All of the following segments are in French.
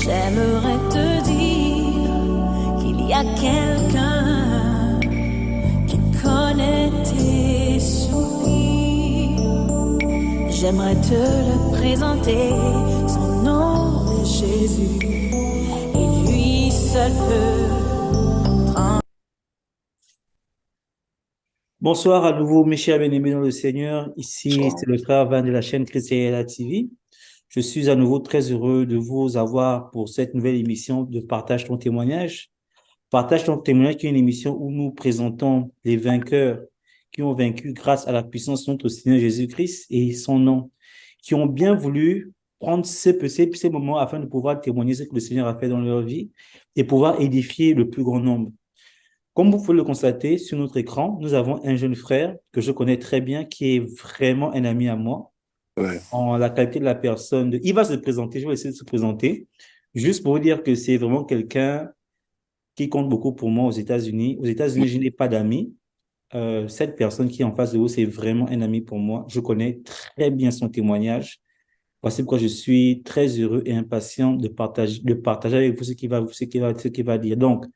J'aimerais te dire qu'il y a quelqu'un qui connaît tes soupirs. J'aimerais te le présenter, son nom est Jésus, et lui seul peut prendre. Bonsoir à nouveau, mes chers bien-aimés dans le Seigneur. Ici, Bonsoir. c'est le frère Van de la chaîne Chrétienne TV. Je suis à nouveau très heureux de vous avoir pour cette nouvelle émission de Partage ton témoignage. Partage ton témoignage, qui est une émission où nous présentons les vainqueurs qui ont vaincu grâce à la puissance de notre Seigneur Jésus-Christ et son nom, qui ont bien voulu prendre ces moments afin de pouvoir témoigner ce que le Seigneur a fait dans leur vie et pouvoir édifier le plus grand nombre. Comme vous pouvez le constater sur notre écran, nous avons un jeune frère que je connais très bien, qui est vraiment un ami à moi, Ouais. en la qualité de la personne de... Il va se présenter, je vais essayer de se présenter, juste pour vous dire que c'est vraiment quelqu'un qui compte beaucoup pour moi aux États-Unis. Aux États-Unis, je n'ai pas d'amis. Cette personne qui est en face de vous, c'est vraiment un ami pour moi. Je connais très bien son témoignage. Voici pourquoi je suis très heureux et impatient de partager avec vous ce qu'il va dire. Donc,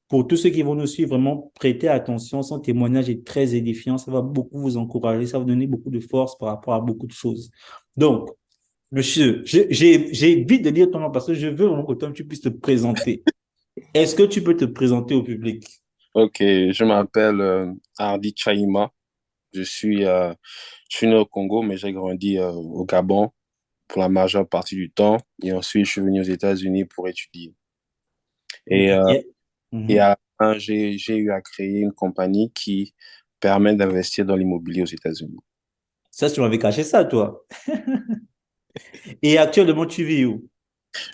pour tous ceux qui vont nous suivre, vraiment prêtez attention. Son témoignage est très édifiant. Ça va beaucoup vous encourager. Ça va vous donner beaucoup de force par rapport à beaucoup de choses. Donc, monsieur, j'ai vite de dire ton nom parce que je veux vraiment que toi, tu puisses te présenter. Est-ce que tu peux te présenter au public? Ok, je m'appelle Hardy Chaima. Je suis né au Congo, mais j'ai grandi au Gabon pour la majeure partie du temps. Et ensuite, je suis venu aux États-Unis pour étudier. Ok. Et, euh, Yeah. et Mhm. à la fin, j'ai eu à créer une compagnie qui permet d'investir dans l'immobilier aux États-Unis. Ça, tu m'avais caché ça, toi. Et actuellement, tu vis où?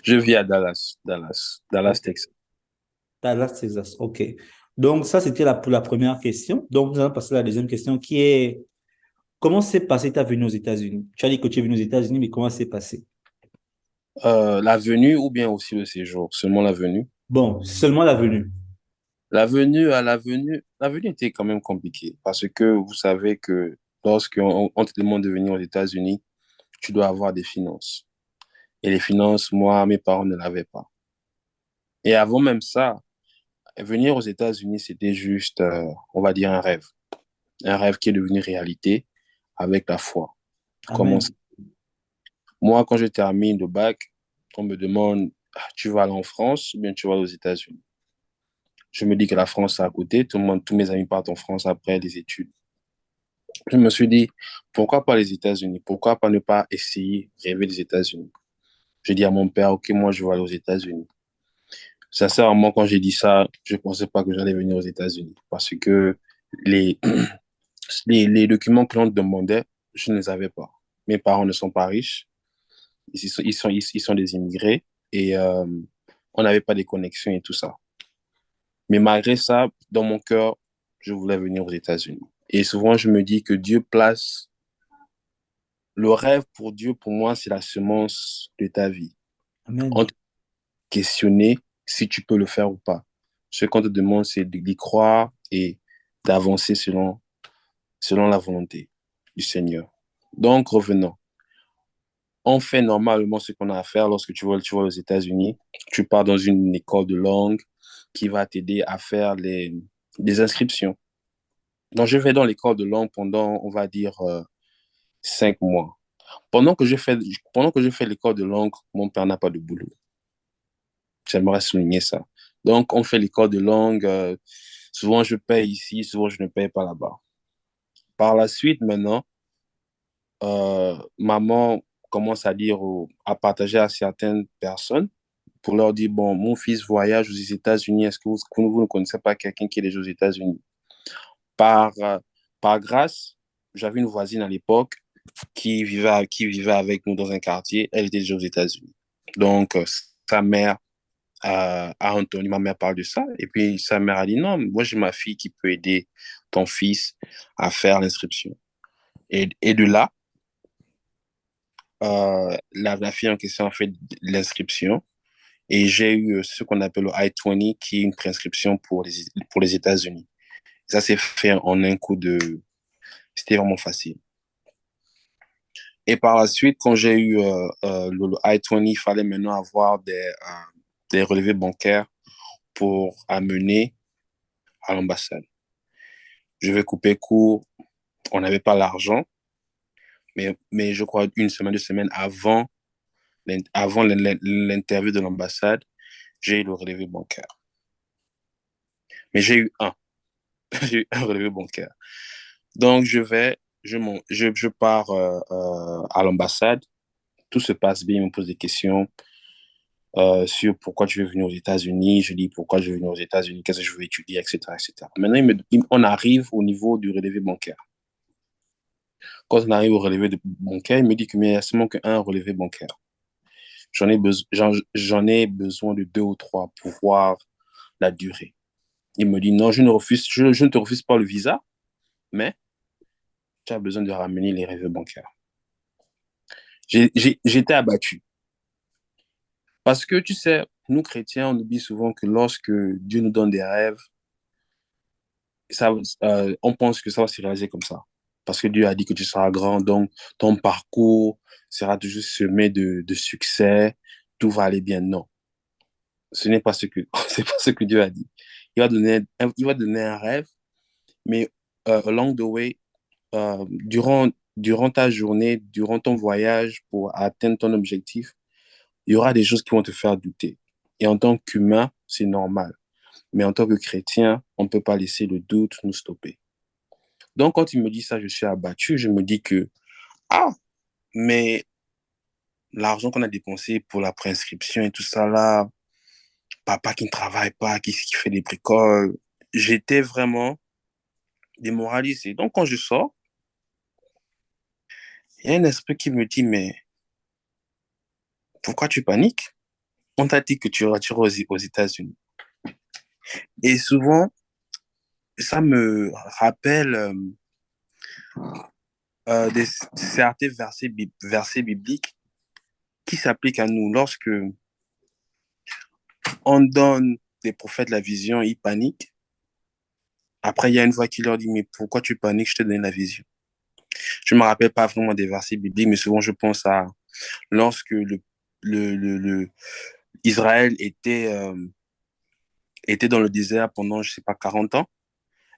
Je vis à Dallas, Ok. Texas. Dallas, Texas. OK. Donc, ça, c'était pour la première question. Donc, nous allons passer à la deuxième question qui est, comment s'est passé ta venue aux États-Unis? Tu as dit que tu es venu aux États-Unis, mais comment s'est passé? La venue ou bien aussi le séjour, seulement la venue. Bon, seulement la venue. La venue était quand même compliquée parce que vous savez que lorsqu'on te demande de venir aux États-Unis, tu dois avoir des finances. Et les finances, moi, mes parents ne l'avaient pas. Et avant même ça, venir aux États-Unis, c'était juste, on va dire, un rêve. Un rêve qui est devenu réalité avec la foi. Comment ça? Amen. Moi, quand je termine le bac, on me demande, ah, tu vas aller en France ou bien tu vas aux États-Unis? Je me dis que la France, c'est à côté. Tout le monde, tous mes amis partent en France après les études. Je me suis dit, pourquoi pas les États-Unis? Pourquoi pas ne pas essayer, rêver des États-Unis? J'ai dit à mon père, OK, moi, je vais aller aux États-Unis. Sincèrement, quand j'ai dit ça, je ne pensais pas que j'allais venir aux États-Unis parce que les, les documents que l'on demandait, je ne les avais pas. Mes parents ne sont pas riches, ils sont des immigrés et on n'avait pas de connexions et tout ça. Mais malgré ça, dans mon cœur, je voulais venir aux États-Unis. Et souvent, je me dis que Dieu place le rêve pour Dieu, pour moi, c'est la semence de ta vie. On Amen. te questionner si tu peux le faire ou pas. Ce qu'on te demande, c'est d'y croire et d'avancer selon la volonté du Seigneur. Donc, revenons. On fait normalement ce qu'on a à faire lorsque tu vas aux États-Unis. Tu pars dans une école de langue qui va t'aider à faire des inscriptions. Donc, je vais dans l'école de langue pendant, on va dire, 5 mois. Pendant que je fais l'école de langue, mon père n'a pas de boulot. J'aimerais souligner ça. Donc, on fait l'école de langue. Souvent, je paye ici, souvent, je ne paye pas là-bas. Par la suite, maintenant, maman commence à dire, à partager à certaines personnes pour leur dire, bon, mon fils voyage aux États-Unis. Est-ce que vous ne connaissez pas quelqu'un qui est déjà aux États-Unis? Par, euh, par grâce, j'avais une voisine à l'époque qui vivait avec nous dans un quartier. Elle était déjà aux États-Unis. Donc, sa mère à Anthony, ma mère parle de ça. Et puis sa mère a dit, non, moi j'ai ma fille qui peut aider ton fils à faire l'inscription. Et de là, la fille en question a fait l'inscription. Et j'ai eu ce qu'on appelle le I-20, qui est une prescription pour les États-Unis. Ça s'est fait en un coup de... C'était vraiment facile. Et par la suite, quand j'ai eu le I-20, il fallait maintenant avoir des relevés bancaires pour amener à l'ambassade. Je vais couper court. On n'avait pas l'argent, mais je crois une semaine, 2 semaines avant l'interview de l'ambassade, j'ai eu le relevé bancaire. Mais j'ai eu un. J'ai eu un relevé bancaire. Donc, je pars à l'ambassade. Tout se passe bien. Ils me posent des questions sur pourquoi je veux venir aux États-Unis. Je dis pourquoi je veux venir aux États-Unis, qu'est-ce que je veux étudier, etc., etc. Maintenant, on arrive au niveau du relevé bancaire. Quand on arrive au bancaire, il me dit qu'il me reste seulement qu'un relevé bancaire. J'en ai besoin de 2 ou 3 pour voir la durée. Il me dit non, je ne te refuse pas le visa, mais tu as besoin de ramener les relevés bancaires. J'étais abattu. Parce que, tu sais, nous chrétiens, on oublie souvent que lorsque Dieu nous donne des rêves, on pense que ça va se réaliser comme ça. Parce que Dieu a dit que tu seras grand, donc ton parcours sera toujours semé de succès, tout va aller bien. Non, ce n'est pas ce que, c'est pas ce que Dieu a dit. Il va donner un rêve, mais along the way, durant ta journée, durant ton voyage pour atteindre ton objectif, il y aura des choses qui vont te faire douter. Et en tant qu'humain, c'est normal. Mais en tant que chrétien, on ne peut pas laisser le doute nous stopper. Donc, quand il me dit ça, je suis abattu. Je me dis que, ah, mais l'argent qu'on a dépensé pour la prescription et tout ça là, papa qui ne travaille pas, qui fait des bricoles, j'étais vraiment démoralisé. Donc, quand je sors, il y a un esprit qui me dit, mais pourquoi tu paniques? On t'a dit que tu retournes aux États-Unis. Et souvent, ça me rappelle certains versets bibliques qui s'appliquent à nous. Lorsque on donne des prophètes la vision, ils paniquent. Après, il y a une voix qui leur dit, mais pourquoi tu paniques? Je te donne la vision. Je ne me rappelle pas vraiment des versets bibliques, mais souvent je pense à lorsque Israël était dans le désert pendant, je ne sais pas, 40 ans.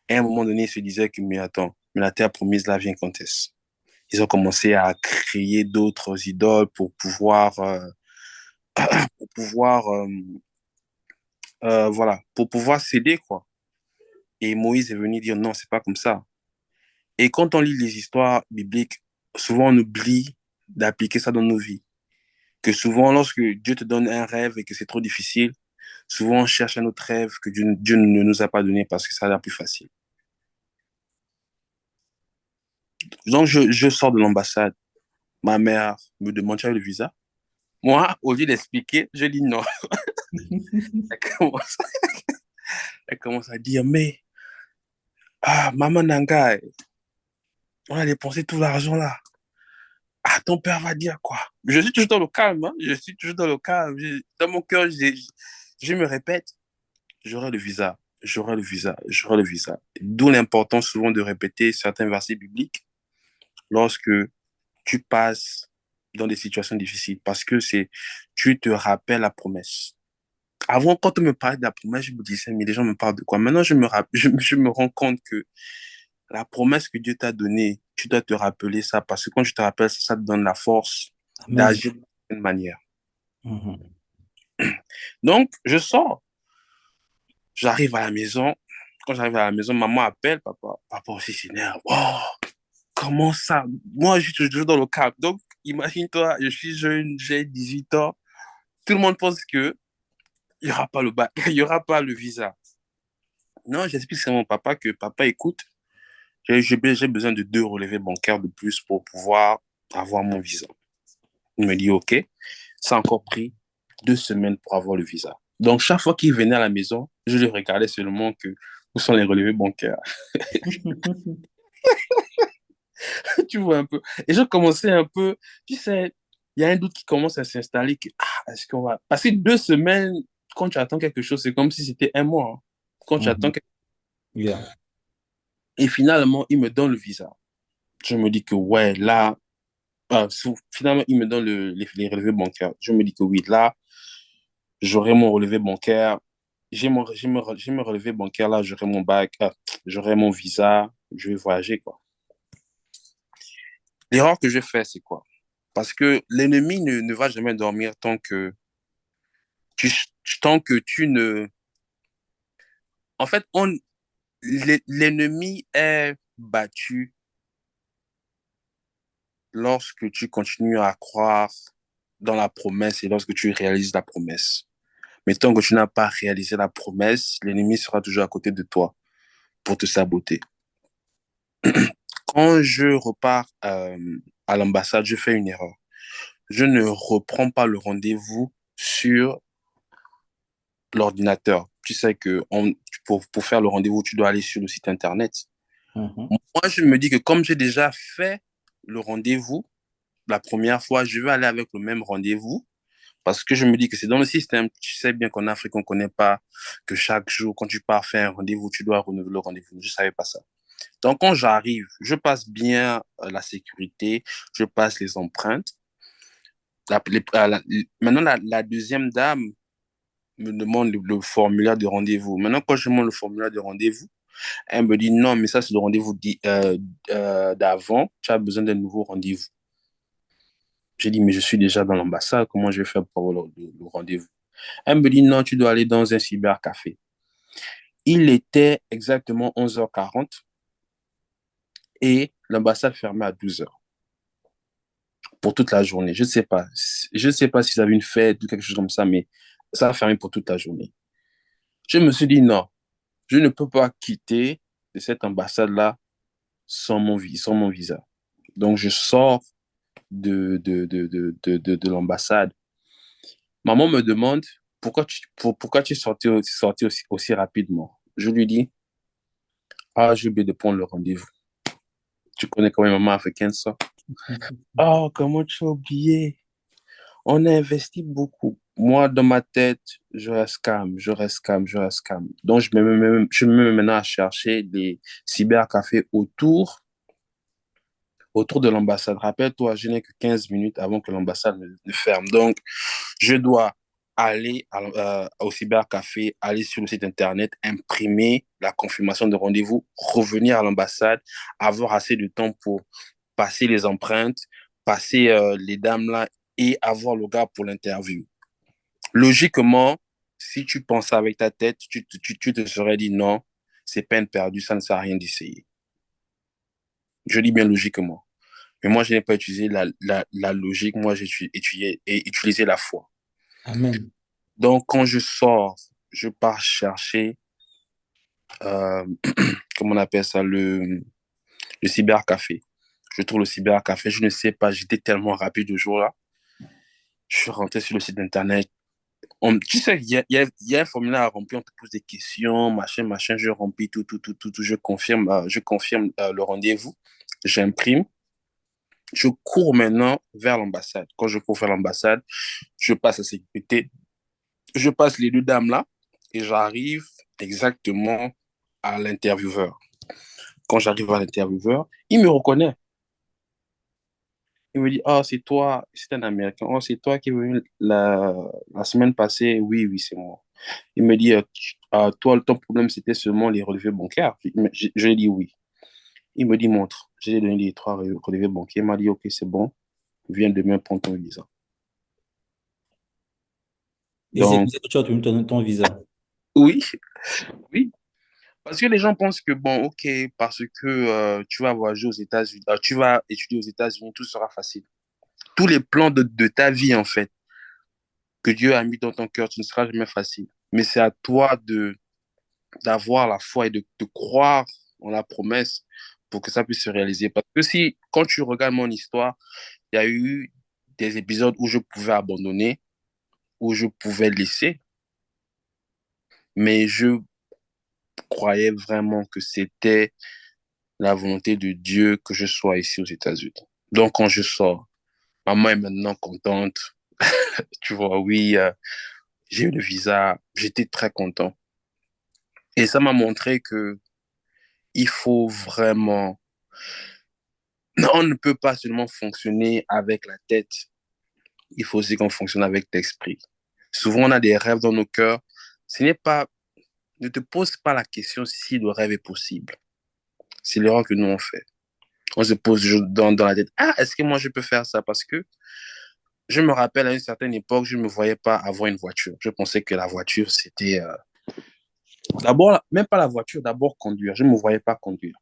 Et à un moment donné, ils se disaient que, mais attends, mais la terre promise là vient quand est-ce? Ils ont commencé à créer d'autres idoles pour pouvoir, voilà, pour pouvoir céder, quoi. Et Moïse est venu dire non, c'est pas comme ça. Et quand on lit les histoires bibliques, souvent on oublie d'appliquer ça dans nos vies. Que souvent, lorsque Dieu te donne un rêve et que c'est trop difficile, souvent on cherche un autre rêve que Dieu ne nous a pas donné parce que ça a l'air plus facile. Donc, je sors de l'ambassade. Ma mère me demande, tu as le visa? Moi, au lieu d'expliquer, je dis non. Elle commence, elle commence à dire, mais, maman Nangai, on a dépensé tout l'argent là. Ah, ton père va dire quoi? Je suis toujours dans le calme, hein? Je suis toujours dans le calme. Dans mon cœur, je me répète, j'aurai le visa, j'aurai le visa, j'aurai le visa. D'où l'importance souvent de répéter certains versets bibliques lorsque tu passes dans des situations difficiles parce que tu te rappelles la promesse. Avant, quand on me parlait de la promesse, je me disais, mais les gens me parlent de quoi? Maintenant, je me rends compte que la promesse que Dieu t'a donnée, tu dois te rappeler ça parce que quand tu te rappelles ça, ça te donne la force Amen. d'agir d'une manière. Mhm. Donc, je sors, j'arrive à la maison. Quand j'arrive à la maison, maman appelle, papa aussi s'énerve. Oh, comment ça? Moi, je suis toujours dans le cap. Donc, imagine-toi, je suis jeune, j'ai 18 ans. Tout le monde pense que il n'y aura pas le bac, il n'y aura pas le visa. Non, j'explique à mon papa que papa, écoute, j'ai besoin de 2 relevés bancaires de plus pour pouvoir avoir mon visa. Il me dit, OK. Ça a encore pris 2 semaines pour avoir le visa. Donc, chaque fois qu'il venait à la maison, je lui regardais seulement que où sont les relevés bancaires. Tu vois un peu. Et je commençais un peu, tu sais, il y a un doute qui commence à s'installer que, est-ce qu'on va. Parce que 2 semaines, quand tu attends quelque chose, c'est comme si c'était un mois, hein. Quand tu attends Mhm. quelque... Yeah. Et finalement, il me donne le visa. Je me dis que, ouais, là, Finalement, il me donne les relevés bancaires. Je me dis que oui, là, j'aurai mon relevé bancaire. J'ai mon relevé bancaire, là, j'aurai mon bac, j'aurai mon visa, je vais voyager, quoi. L'erreur que je fais, c'est quoi? Parce que l'ennemi ne va jamais dormir tu, tant que tu ne... En fait, l'ennemi est battu lorsque tu continues à croire dans la promesse et lorsque tu réalises la promesse. Mais tant que tu n'as pas réalisé la promesse, l'ennemi sera toujours à côté de toi pour te saboter. Quand je repars à l'ambassade, je fais une erreur. Je ne reprends pas le rendez-vous sur l'ordinateur. Tu sais que pour faire le rendez-vous, tu dois aller sur le site Internet. Mhm. Moi, je me dis que comme j'ai déjà fait le rendez-vous la première fois, je vais aller avec le même rendez-vous parce que je me dis que c'est dans le système. Tu sais bien qu'en Afrique, on ne connaît pas que chaque jour, quand tu pars faire un rendez-vous, tu dois renouveler le rendez-vous. Je ne savais pas ça. Donc, quand j'arrive, je passe bien la sécurité, je passe les empreintes. Maintenant, la deuxième dame me demande le formulaire de rendez-vous. Maintenant, quand je demande le formulaire de rendez-vous, elle me dit non, mais ça, c'est le rendez-vous d'avant. Tu as besoin d'un nouveau rendez-vous. J'ai dit, mais je suis déjà dans l'ambassade. Comment je vais faire pour avoir le rendez-vous? Elle me dit non, tu dois aller dans un cybercafé. Il était exactement 11h40 et l'ambassade fermait à 12h pour toute la journée. Je ne sais pas. Je ne sais pas s'ils avaient une fête ou quelque chose comme ça, mais ça a fermé pour toute la journée. Je me suis dit non, je ne peux pas quitter de cette ambassade-là sans mon visa. Donc, je sors de l'ambassade. Maman me demande pourquoi tu es sorti aussi rapidement. Je lui dis, ah, j'ai oublié de prendre le rendez-vous. Tu connais comment maman africaine ça? Ah, comment tu as oublié? On a investi beaucoup. Moi, dans ma tête, je reste calme, je reste calme, je reste calme. Donc, je me mets maintenant à chercher des cybercafés autour de l'ambassade. Rappelle-toi, je n'ai que 15 minutes avant que l'ambassade ne ferme. Donc, je dois aller au cybercafé, aller sur le site internet, imprimer la confirmation de rendez-vous, revenir à l'ambassade, avoir assez de temps pour passer les empreintes, passer les dames là et avoir le gars pour l'interview. Logiquement, si tu penses avec ta tête, tu te serais dit non, c'est peine perdue, ça ne sert à rien d'essayer. Je dis bien logiquement. Mais moi, je n'ai pas utilisé la logique, moi, j'ai étudié et utilisé la foi. Amen. Donc, quand je sors, je pars chercher, euh, comment on appelle ça, le cybercafé. Je trouve le cybercafé, je ne sais pas, j'étais tellement rapide le jour-là. Je suis rentré sur le site internet. Tu sais, il y a un formulaire à remplir, on te pose des questions, machin, machin, je remplis tout, je confirme le rendez-vous, j'imprime. Je cours maintenant vers l'ambassade. Quand je cours vers l'ambassade, je passe la sécurité, je passe les deux dames là et j'arrive exactement à l'intervieweur. Quand j'arrive à l'intervieweur, il me reconnaît. Il me dit, oh, c'est toi, c'est un Américain. Oh, c'est toi qui est venu la semaine passée. Oui, oui, c'est moi. Il me dit, toi, ton problème, c'était seulement les relevés bancaires. Je lui ai dit oui. Il me dit, montre. J'ai donné les trois relevés bancaires. Il m'a dit, OK, c'est bon. Viens demain prendre ton visa. Et c'est comme Donc, ça que tu as obtenu ton visa. oui, oui. Parce que les gens pensent que, bon, OK, parce que tu vas voyager aux États-Unis, tu vas étudier aux États-Unis, tout sera facile. Tous les plans de ta vie, en fait, que Dieu a mis dans ton cœur, ce ne sera jamais facile. Mais c'est à toi d'avoir la foi et de croire en la promesse pour que ça puisse se réaliser. Parce que si, quand tu regardes mon histoire, il y a eu des épisodes où je pouvais abandonner, où je pouvais laisser, mais je croyais vraiment que c'était la volonté de Dieu que je sois ici aux États-Unis. Donc, quand je sors, maman est maintenant contente. Tu vois, oui, j'ai eu le visa. J'étais très content. Et ça m'a montré que il faut vraiment On ne peut pas seulement fonctionner avec la tête, il faut aussi qu'on fonctionne avec l'esprit. Souvent, on a des rêves dans nos cœurs. Ce n'est pas, ne te pose pas la question si le rêve est possible. C'est l'erreur que nous on fait. On se pose dans la tête, ah, est-ce que moi je peux faire ça? Parce que je me rappelle à une certaine époque, je ne me voyais pas avoir une voiture. Je pensais que la voiture, c'était d'abord, même pas la voiture, d'abord conduire. Je ne me voyais pas conduire.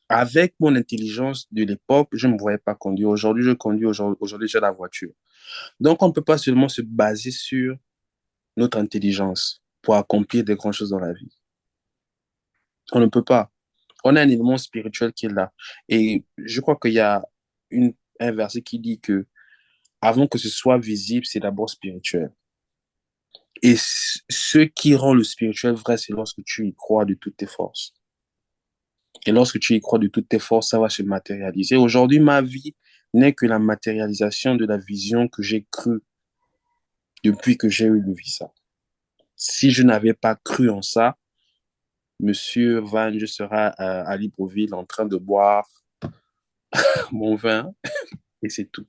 Avec mon intelligence de l'époque, je ne me voyais pas conduire. Aujourd'hui, je conduis, aujourd'hui, j'ai la voiture. Donc, on ne peut pas seulement se baser sur notre intelligence pour accomplir des grandes choses dans la vie. On ne peut pas. On a un élément spirituel qui est là. Et je crois qu'il y a un verset qui dit que avant que ce soit visible, c'est d'abord spirituel. Et ce qui rend le spirituel vrai, c'est lorsque tu y crois de toutes tes forces. Et lorsque tu y crois de toutes tes forces, ça va se matérialiser. Aujourd'hui, ma vie n'est que la matérialisation de la vision que j'ai crue depuis que j'ai eu le visa. Si je n'avais pas cru en ça, Monsieur Van, je serais à Libreville en train de boire mon vin et c'est tout.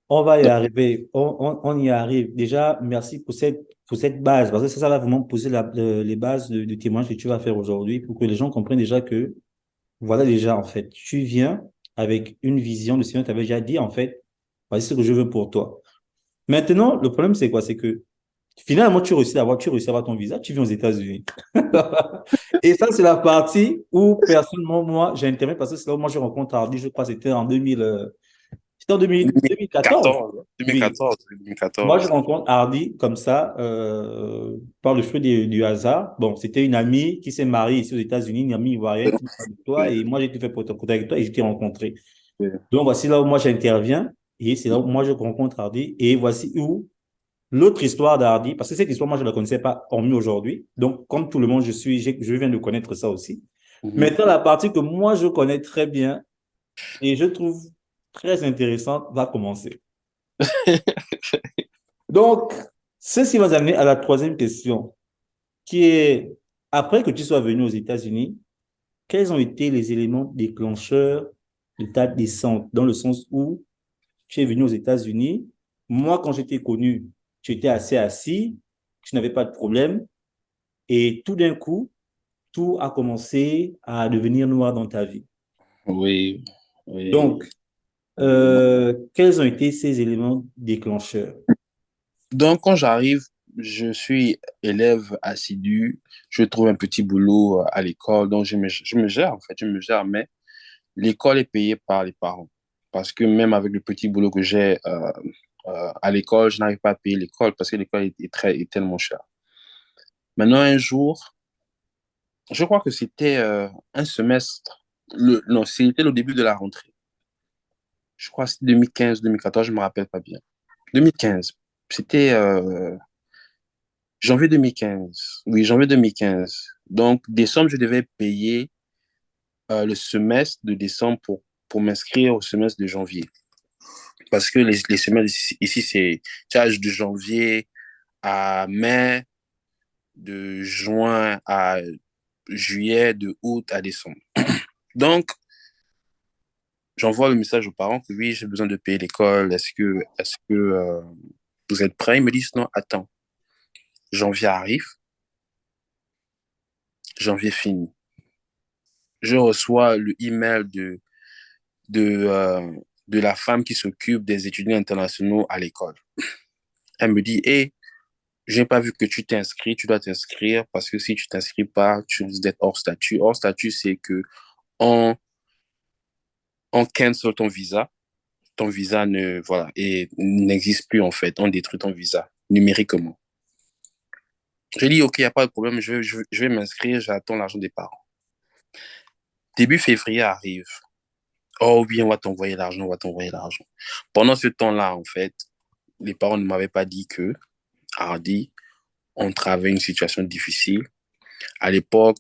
On va y Donc, arriver, on y arrive. Déjà, merci pour cette base, parce que ça va vraiment poser les bases du témoignage que tu vas faire aujourd'hui pour que les gens comprennent déjà que, voilà déjà, en fait, tu viens avec une vision, le Seigneur t'avait déjà dit, en fait, voici ce que je veux pour toi. Maintenant, le problème, c'est quoi? C'est que finalement, tu réussis à avoir ton visa, tu viens aux États-Unis. Et ça, c'est la partie où, personnellement, moi, j'ai intérêt parce que c'est là où moi je rencontre Hardy, je crois que c'était en 2000, c'était en 2014. 2014, Oui. 2014, Moi, je 2014. rencontre Hardy comme ça, par le fruit du hasard. Bon, c'était une amie qui s'est mariée ici aux États-Unis, une amie ivoirienne qui m'a avec toi, Oui, et moi, j'ai été fait pour contact avec toi et je t'ai rencontré. oui. Donc, voici là où moi j'interviens, et c'est là où moi je rencontre Hardy, et voici où l'autre histoire d'Hardy, parce que cette histoire, moi, je ne la connaissais pas, hormis aujourd'hui. Donc, comme tout le monde, je viens de connaître ça aussi. Mhm. Maintenant, la partie que moi, je connais très bien et je trouve très intéressante va commencer. Donc, ceci va nous amener à la troisième question, qui est, après que tu sois venu aux États-Unis, quels ont été les éléments déclencheurs de ta descente, dans le sens où tu es venu aux États-Unis. Moi, quand j'étais connu, tu étais assez assis, tu n'avais pas de problème. Et tout d'un coup, tout a commencé à devenir noir dans ta vie. Oui, oui. Donc, quels ont été ces éléments déclencheurs? Donc, quand j'arrive, je suis élève assidu, je trouve un petit boulot à l'école, donc je me gère, en fait, je me gère, mais l'école est payée par les parents. Parce que même avec le petit boulot que j'ai à l'école, je n'arrive pas à payer l'école parce que l'école est tellement chère. Maintenant, un jour, je crois que c'était un semestre, non, c'était le début de la rentrée. Je crois que c'était 2015, 2014, je ne me rappelle pas bien. 2015, c'était janvier 2015. Oui, janvier 2015. Donc, décembre, je devais payer le semestre de décembre pour m'inscrire au semestre de janvier. Parce que les semestres ici, c'est charge de janvier à mai, de juin à juillet, de août à décembre. Donc, j'envoie le message aux parents que oui, j'ai besoin de payer l'école. Est-ce que vous êtes prêts? Ils me disent non, attends. Janvier arrive, janvier fini. Je reçois le email de, euh, de la femme qui s'occupe des étudiants internationaux à l'école. Elle me dit, hé, j'ai pas vu que tu t'es inscrit, tu dois t'inscrire parce que si tu t'inscris pas, tu risques d'être hors statut. Hors statut, c'est que on, on cancel ton visa ne, voilà, et n'existe plus en fait, on détruit ton visa numériquement. J'ai dit, ok, il n'y a pas de problème, je vais m'inscrire, j'attends l'argent des parents. Début février arrive. Oh oui, on va t'envoyer l'argent, on va t'envoyer l'argent. Pendant ce temps-là, en fait, les parents ne m'avaient pas dit que, Hardy, on travaillait une situation difficile. À l'époque,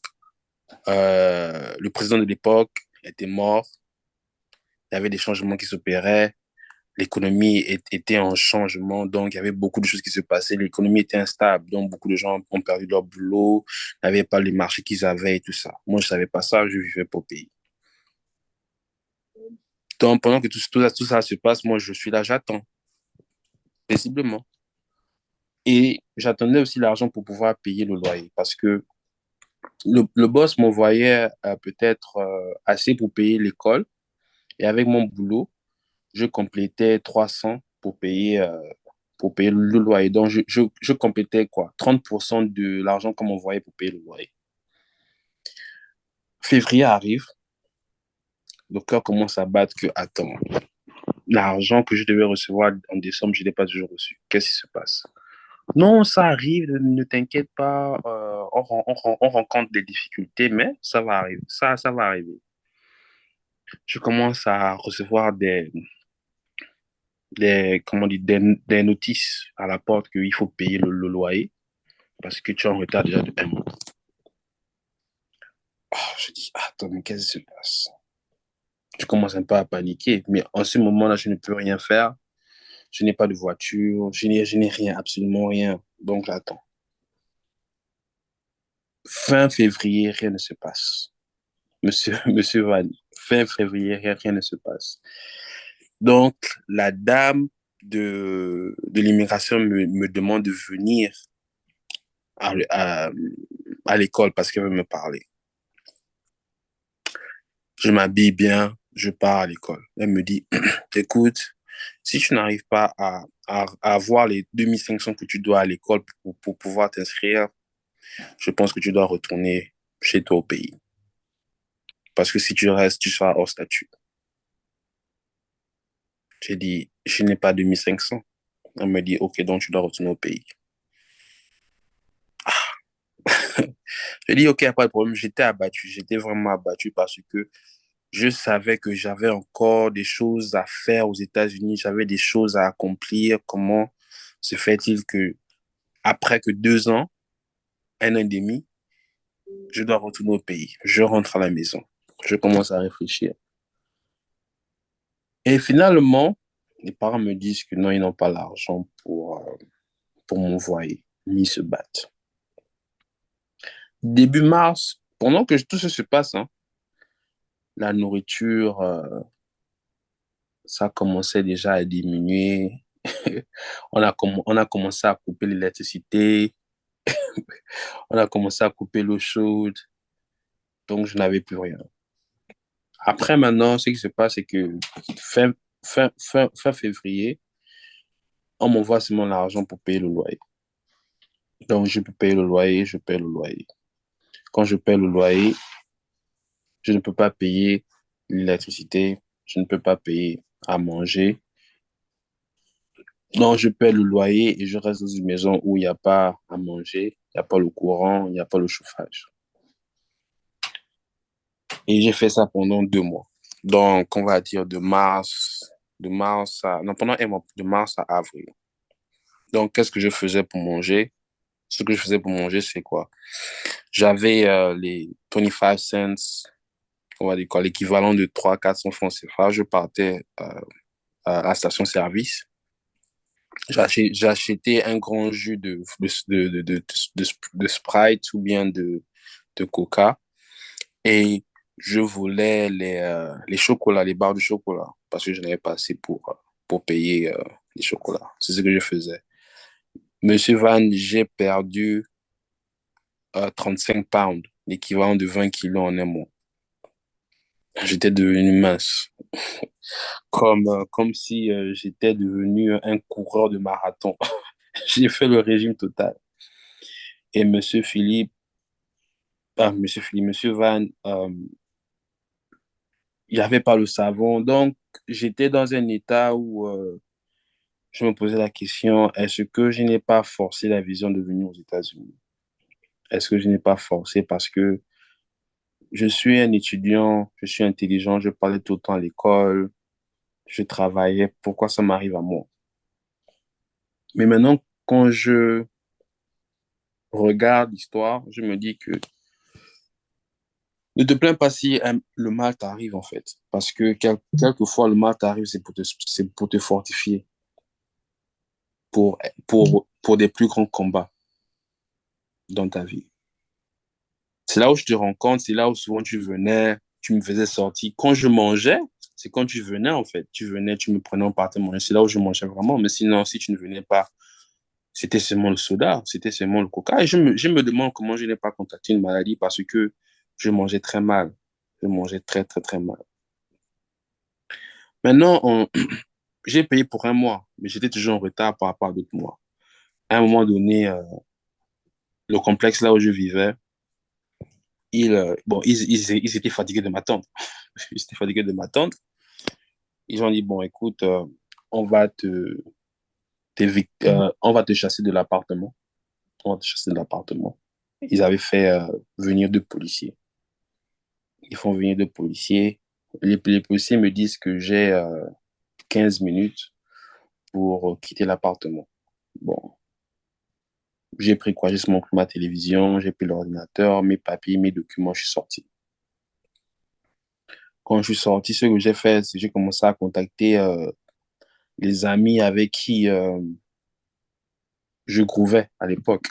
le président de l'époque était mort, il y avait des changements qui s'opéraient, l'économie était en changement, donc il y avait beaucoup de choses qui se passaient, l'économie était instable, donc beaucoup de gens ont perdu leur boulot, n'avaient pas les marchés qu'ils avaient et tout ça. Moi, je ne savais pas ça, je vivais pour le pays. Donc, pendant que tout ça se passe, moi, je suis là, j'attends, paisiblement. Et j'attendais aussi l'argent pour pouvoir payer le loyer parce que le boss m'envoyait peut-être assez pour payer l'école. Et avec mon boulot, je complétais 300 pour payer le loyer. Donc, je complétais quoi? 30% de l'argent qu'on m'envoyait pour payer le loyer. Février arrive, le cœur commence à battre que, attends, l'argent que je devais recevoir en décembre, je ne l'ai pas toujours reçu. Qu'est-ce qui se passe? Non, ça arrive, ne t'inquiète pas, on rencontre des difficultés, mais ça va arriver, ça va arriver. Je commence à recevoir comment dire, des notices à la porte qu'il faut payer le loyer parce que tu es en retard déjà de un mois. Je dis, attends, mais qu'est-ce qui se passe? Je commence un peu à paniquer, mais en ce moment-là, je ne peux rien faire. Je n'ai pas de voiture, je n'ai rien, absolument rien. Donc, j'attends. Fin février, rien ne se passe. Monsieur Van, fin février, rien ne se passe. Donc, la dame de l'immigration me demande de venir à, à, à l'école parce qu'elle veut me parler. Je m'habille bien, je pars à l'école. Elle me dit, écoute, si tu n'arrives pas à avoir les 2500 que tu dois à l'école pour pouvoir t'inscrire, je pense que tu dois retourner chez toi au pays. Parce que si tu restes, tu seras hors statut. J'ai dit, je n'ai pas 2500. Elle me dit, OK, donc tu dois retourner au pays. J'ai dit, OK, pas de problème. J'étais abattu. J'étais vraiment abattu parce que je savais que j'avais encore des choses à faire aux États-Unis. J'avais des choses à accomplir. Comment se fait-il que, après que 2 ans, un an et demi, je dois retourner au pays? Je rentre à la maison. Je commence à réfléchir. Et finalement, les parents me disent que non, ils n'ont pas l'argent pour m'envoyer. Ils se battent. Début mars, pendant que tout ça se passe, hein, la nourriture, ça commençait déjà à diminuer. On a commencé à couper l'électricité, on a commencé à couper l'eau chaude, donc je n'avais plus rien. Après, maintenant, ce qui se passe, c'est que fin février, on m'envoie seulement l'argent pour payer le loyer. Donc, je peux payer le loyer, je paye le loyer. Quand je paye le loyer, je ne peux pas payer l'électricité, je ne peux pas payer à manger. Donc, je paye le loyer et je reste dans une maison où il n'y a pas à manger, il n'y a pas le courant, il n'y a pas le chauffage. Et j'ai fait ça pendant 2 mois. Donc, on va dire non, pendant un mois, de mars à avril. Donc, qu'est-ce que je faisais pour manger? Ce que je faisais pour manger, c'est quoi? J'avais les 25 cents, on va dire quoi, l'équivalent de 300-400 francs CFA. Je partais à la station-service. J'ai acheté un grand jus de Sprite ou bien de Coca et je volais les chocolats, les barres de chocolat parce que je n'avais pas assez pour payer les chocolats. C'est ce que je faisais. Monsieur Van, j'ai perdu 35 pounds, l'équivalent de 20 kilos en un mois. J'étais devenu mince, comme si j'étais devenu un coureur de marathon. J'ai fait le régime total. Et Monsieur Van, il n'y avait pas le savon. Donc, j'étais dans un état où je me posais la question, est-ce que je n'ai pas forcé la vision de venir aux États-Unis? Est-ce que je n'ai pas forcé parce que je suis un étudiant, je suis intelligent, je parlais tout le temps à l'école, je travaillais, pourquoi ça m'arrive à moi? Mais maintenant, quand je regarde l'histoire, je me dis que ne te plains pas si le mal t'arrive, en fait. Parce que quelquefois, le mal t'arrive, c'est pour te fortifier pour des plus grands combats dans ta vie. C'est là où je te rends compte, c'est là où souvent tu venais, tu me faisais sortir. Quand je mangeais, C'est quand tu venais, en fait. Tu venais, tu me prenais en partie manger. C'est là où je mangeais vraiment. Mais sinon, si tu ne venais pas, c'était seulement le soda, c'était seulement le coca. Et je me demande comment je n'ai pas contacté une maladie parce que je mangeais très mal. Je mangeais très, très, très mal. Maintenant, j'ai payé pour un mois, mais j'étais toujours en retard par rapport à d'autres mois. À un moment donné, le complexe là où je vivais, ils étaient fatigués de m'attendre. Ils étaient fatigués de m'attendre. Ils ont dit, bon, écoute, on va on va te chasser de l'appartement. On va te chasser de l'appartement. Ils avaient fait venir deux policiers. Ils font venir deux policiers. Les policiers me disent que j'ai 15 minutes pour quitter l'appartement. Bon, j'ai pris quoi? J'ai montré ma télévision, j'ai pris l'ordinateur, mes papiers, mes documents, je suis sorti. Quand je suis sorti, ce que j'ai fait, c'est que j'ai commencé à contacter les amis avec qui je grouvais à l'époque.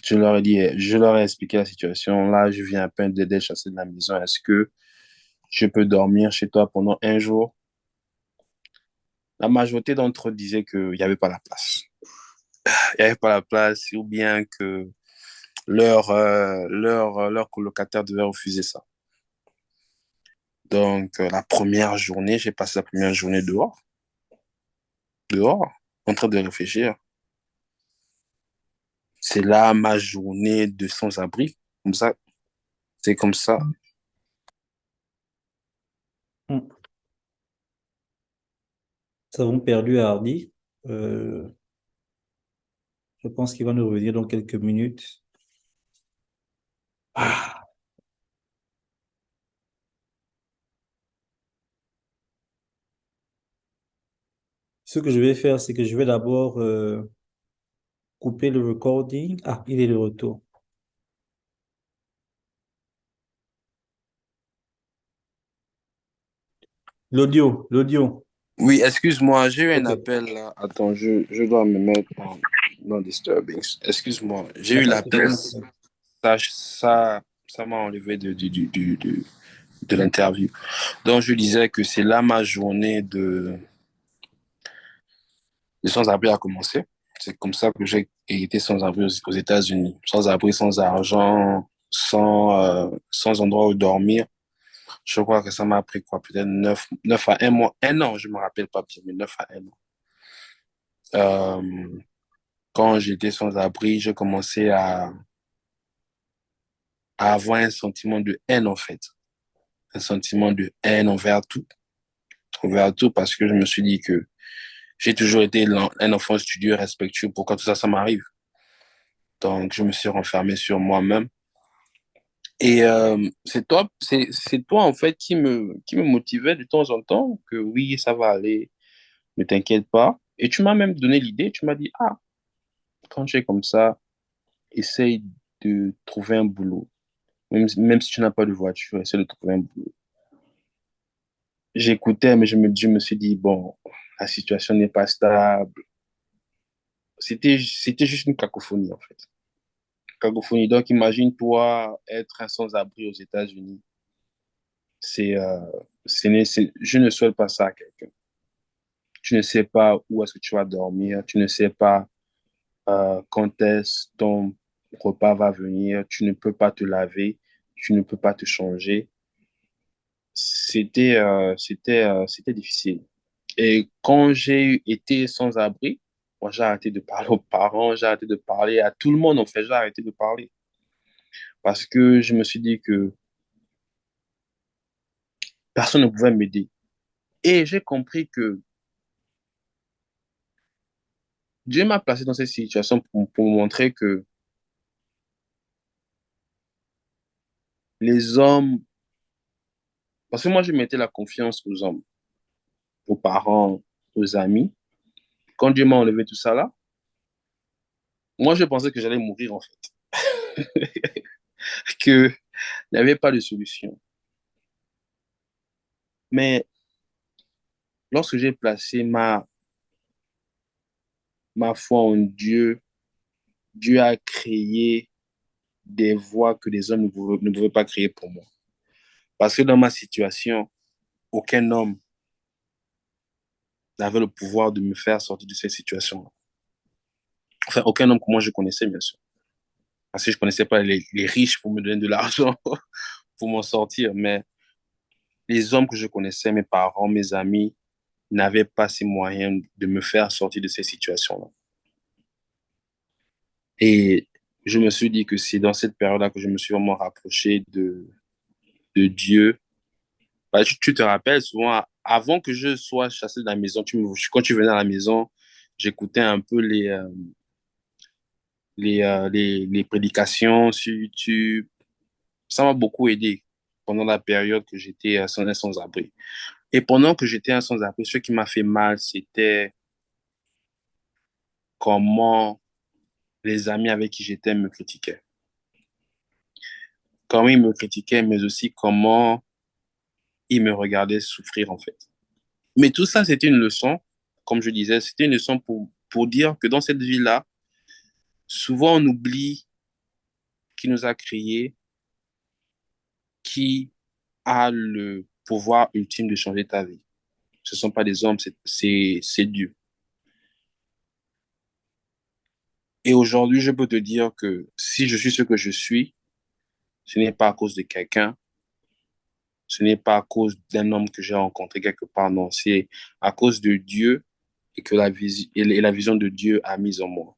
Je leur ai expliqué la situation. Là, je viens à peine d'aider chasser de la maison. Est-ce que je peux dormir chez toi pendant un jour? La majorité d'entre eux disaient qu'il n'y avait pas la place. Il n'y avait pas la place ou bien que leur colocataire devait refuser ça. Donc, la première journée, j'ai passé la première journée dehors, en train de réfléchir. C'est là ma journée de sans-abri. Comme ça, c'est comme ça. Nous avons perdu Hardy. Euh, je pense qu'il va nous revenir dans quelques minutes. Ah. Ce que je vais faire, c'est que je vais d'abord couper le recording. Ah, il est de retour. L'audio. Oui, excuse-moi, j'ai eu un Ok, appel là. Attends, je dois me mettre en non disturbing. Excuse-moi, il j'ai n'y a eu pas de l'appel. souci. Ça m'a enlevé de l'interview. Donc, je disais que c'est là ma journée de sans-abri a commencé. C'est comme ça que j'ai été sans-abri aux États-Unis. Sans-abri, sans argent, sans endroit où dormir. Je crois que ça m'a pris quoi, peut-être 9 à un mois, un an, je ne me rappelle pas bien, mais 9 à un an. Euh, Quand j'étais sans abri, j'ai commencé à avoir un sentiment de haine, en fait. Un sentiment de haine envers tout, parce que je me suis dit que j'ai toujours été un enfant studieux, respectueux. Pourquoi tout ça, ça m'arrive? Donc, je me suis renfermé sur moi-même. Et c'est toi, en fait, qui me motivait de temps en temps que oui, ça va aller, ne t'inquiète pas. Et tu m'as même donné l'idée, tu m'as dit, ah, quand tu es comme ça, essaye de trouver un boulot. Même si tu n'as pas de voiture, essaie de trouver un boulot. J'écoutais, mais je me suis dit, bon, la situation n'est pas stable. C'était juste une cacophonie, en fait. Cacophonie. Donc, imagine-toi être un sans-abri aux États-Unis. C'est, euh, je ne souhaite pas ça à quelqu'un. Tu ne sais pas où est-ce que tu vas dormir. Tu ne sais pas quand est-ce ton repas va venir. Tu ne peux pas te laver. Tu ne peux pas te changer. C'était difficile. Et quand j'ai été sans abri, moi, j'ai arrêté de parler aux parents, j'ai arrêté de parler à tout le monde, en fait, j'ai arrêté de parler. Parce que je me suis dit que personne ne pouvait m'aider. Et j'ai compris que Dieu m'a placé dans cette situation pour me montrer que les hommes, parce que moi, je mettais la confiance aux hommes, aux parents, aux amis. Quand Dieu m'a enlevé tout ça là, moi, je pensais que j'allais mourir, en fait, qu'il n'y avait pas de solution. Mais lorsque j'ai placé ma foi en Dieu, Dieu a créé des voies que les hommes ne pouvaient pas créer pour moi. Parce que dans ma situation, aucun homme n'avait le pouvoir de me faire sortir de cette situation-là. Enfin, aucun homme que moi je connaissais, bien sûr. Parce que je ne connaissais pas les riches pour me donner de l'argent pour m'en sortir. Mais les hommes que je connaissais, mes parents, mes amis, n'avaient pas ces moyens de me faire sortir de ces situations-là. Et je me suis dit que c'est dans cette période-là que je me suis vraiment rapproché de Dieu. Bah, tu te rappelles, souvent, avant que je sois chassé de la maison, quand tu venais à la maison, j'écoutais un peu les prédications sur YouTube. Ça m'a beaucoup aidé pendant la période que j'étais sans-abri. Et pendant que j'étais un sans-abri, ce qui m'a fait mal, c'était comment les amis avec qui j'étais me critiquaient. Comment ils me critiquaient, mais aussi comment ils me regardaient souffrir, en fait. Mais tout ça, c'était une leçon, comme je disais, c'était une leçon pour dire que dans cette vie-là, souvent on oublie qui nous a créés, qui a le pouvoir ultime de changer ta vie. Ce ne sont pas des hommes, c'est Dieu. Et aujourd'hui, je peux te dire que si je suis ce que je suis, ce n'est pas à cause de quelqu'un, ce n'est pas à cause d'un homme que j'ai rencontré quelque part, non, c'est à cause de Dieu et que la vision de Dieu a mise en moi.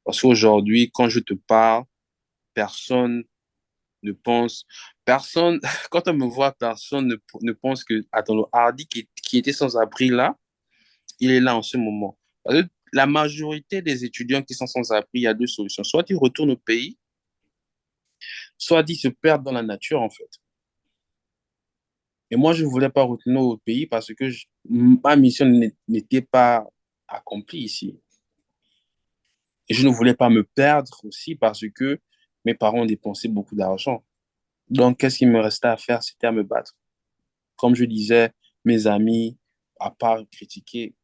Parce qu'aujourd'hui, quand je te parle, personne ne pense, personne, quand on me voit, personne ne pense que, attends, le Hardy qui était sans abri là, il est là en ce moment. Parce que la majorité des étudiants qui sont sans abri, il y a deux solutions. Soit ils retournent au pays, soit ils se perdent dans la nature, en fait. Et moi, je ne voulais pas retourner au pays parce que ma mission n'était pas accomplie ici. Et je ne voulais pas me perdre aussi parce que mes parents ont dépensé beaucoup d'argent. Donc, qu'est-ce qu'il me restait à faire? C'était à me battre. Comme je disais, mes amis, à part critiquer.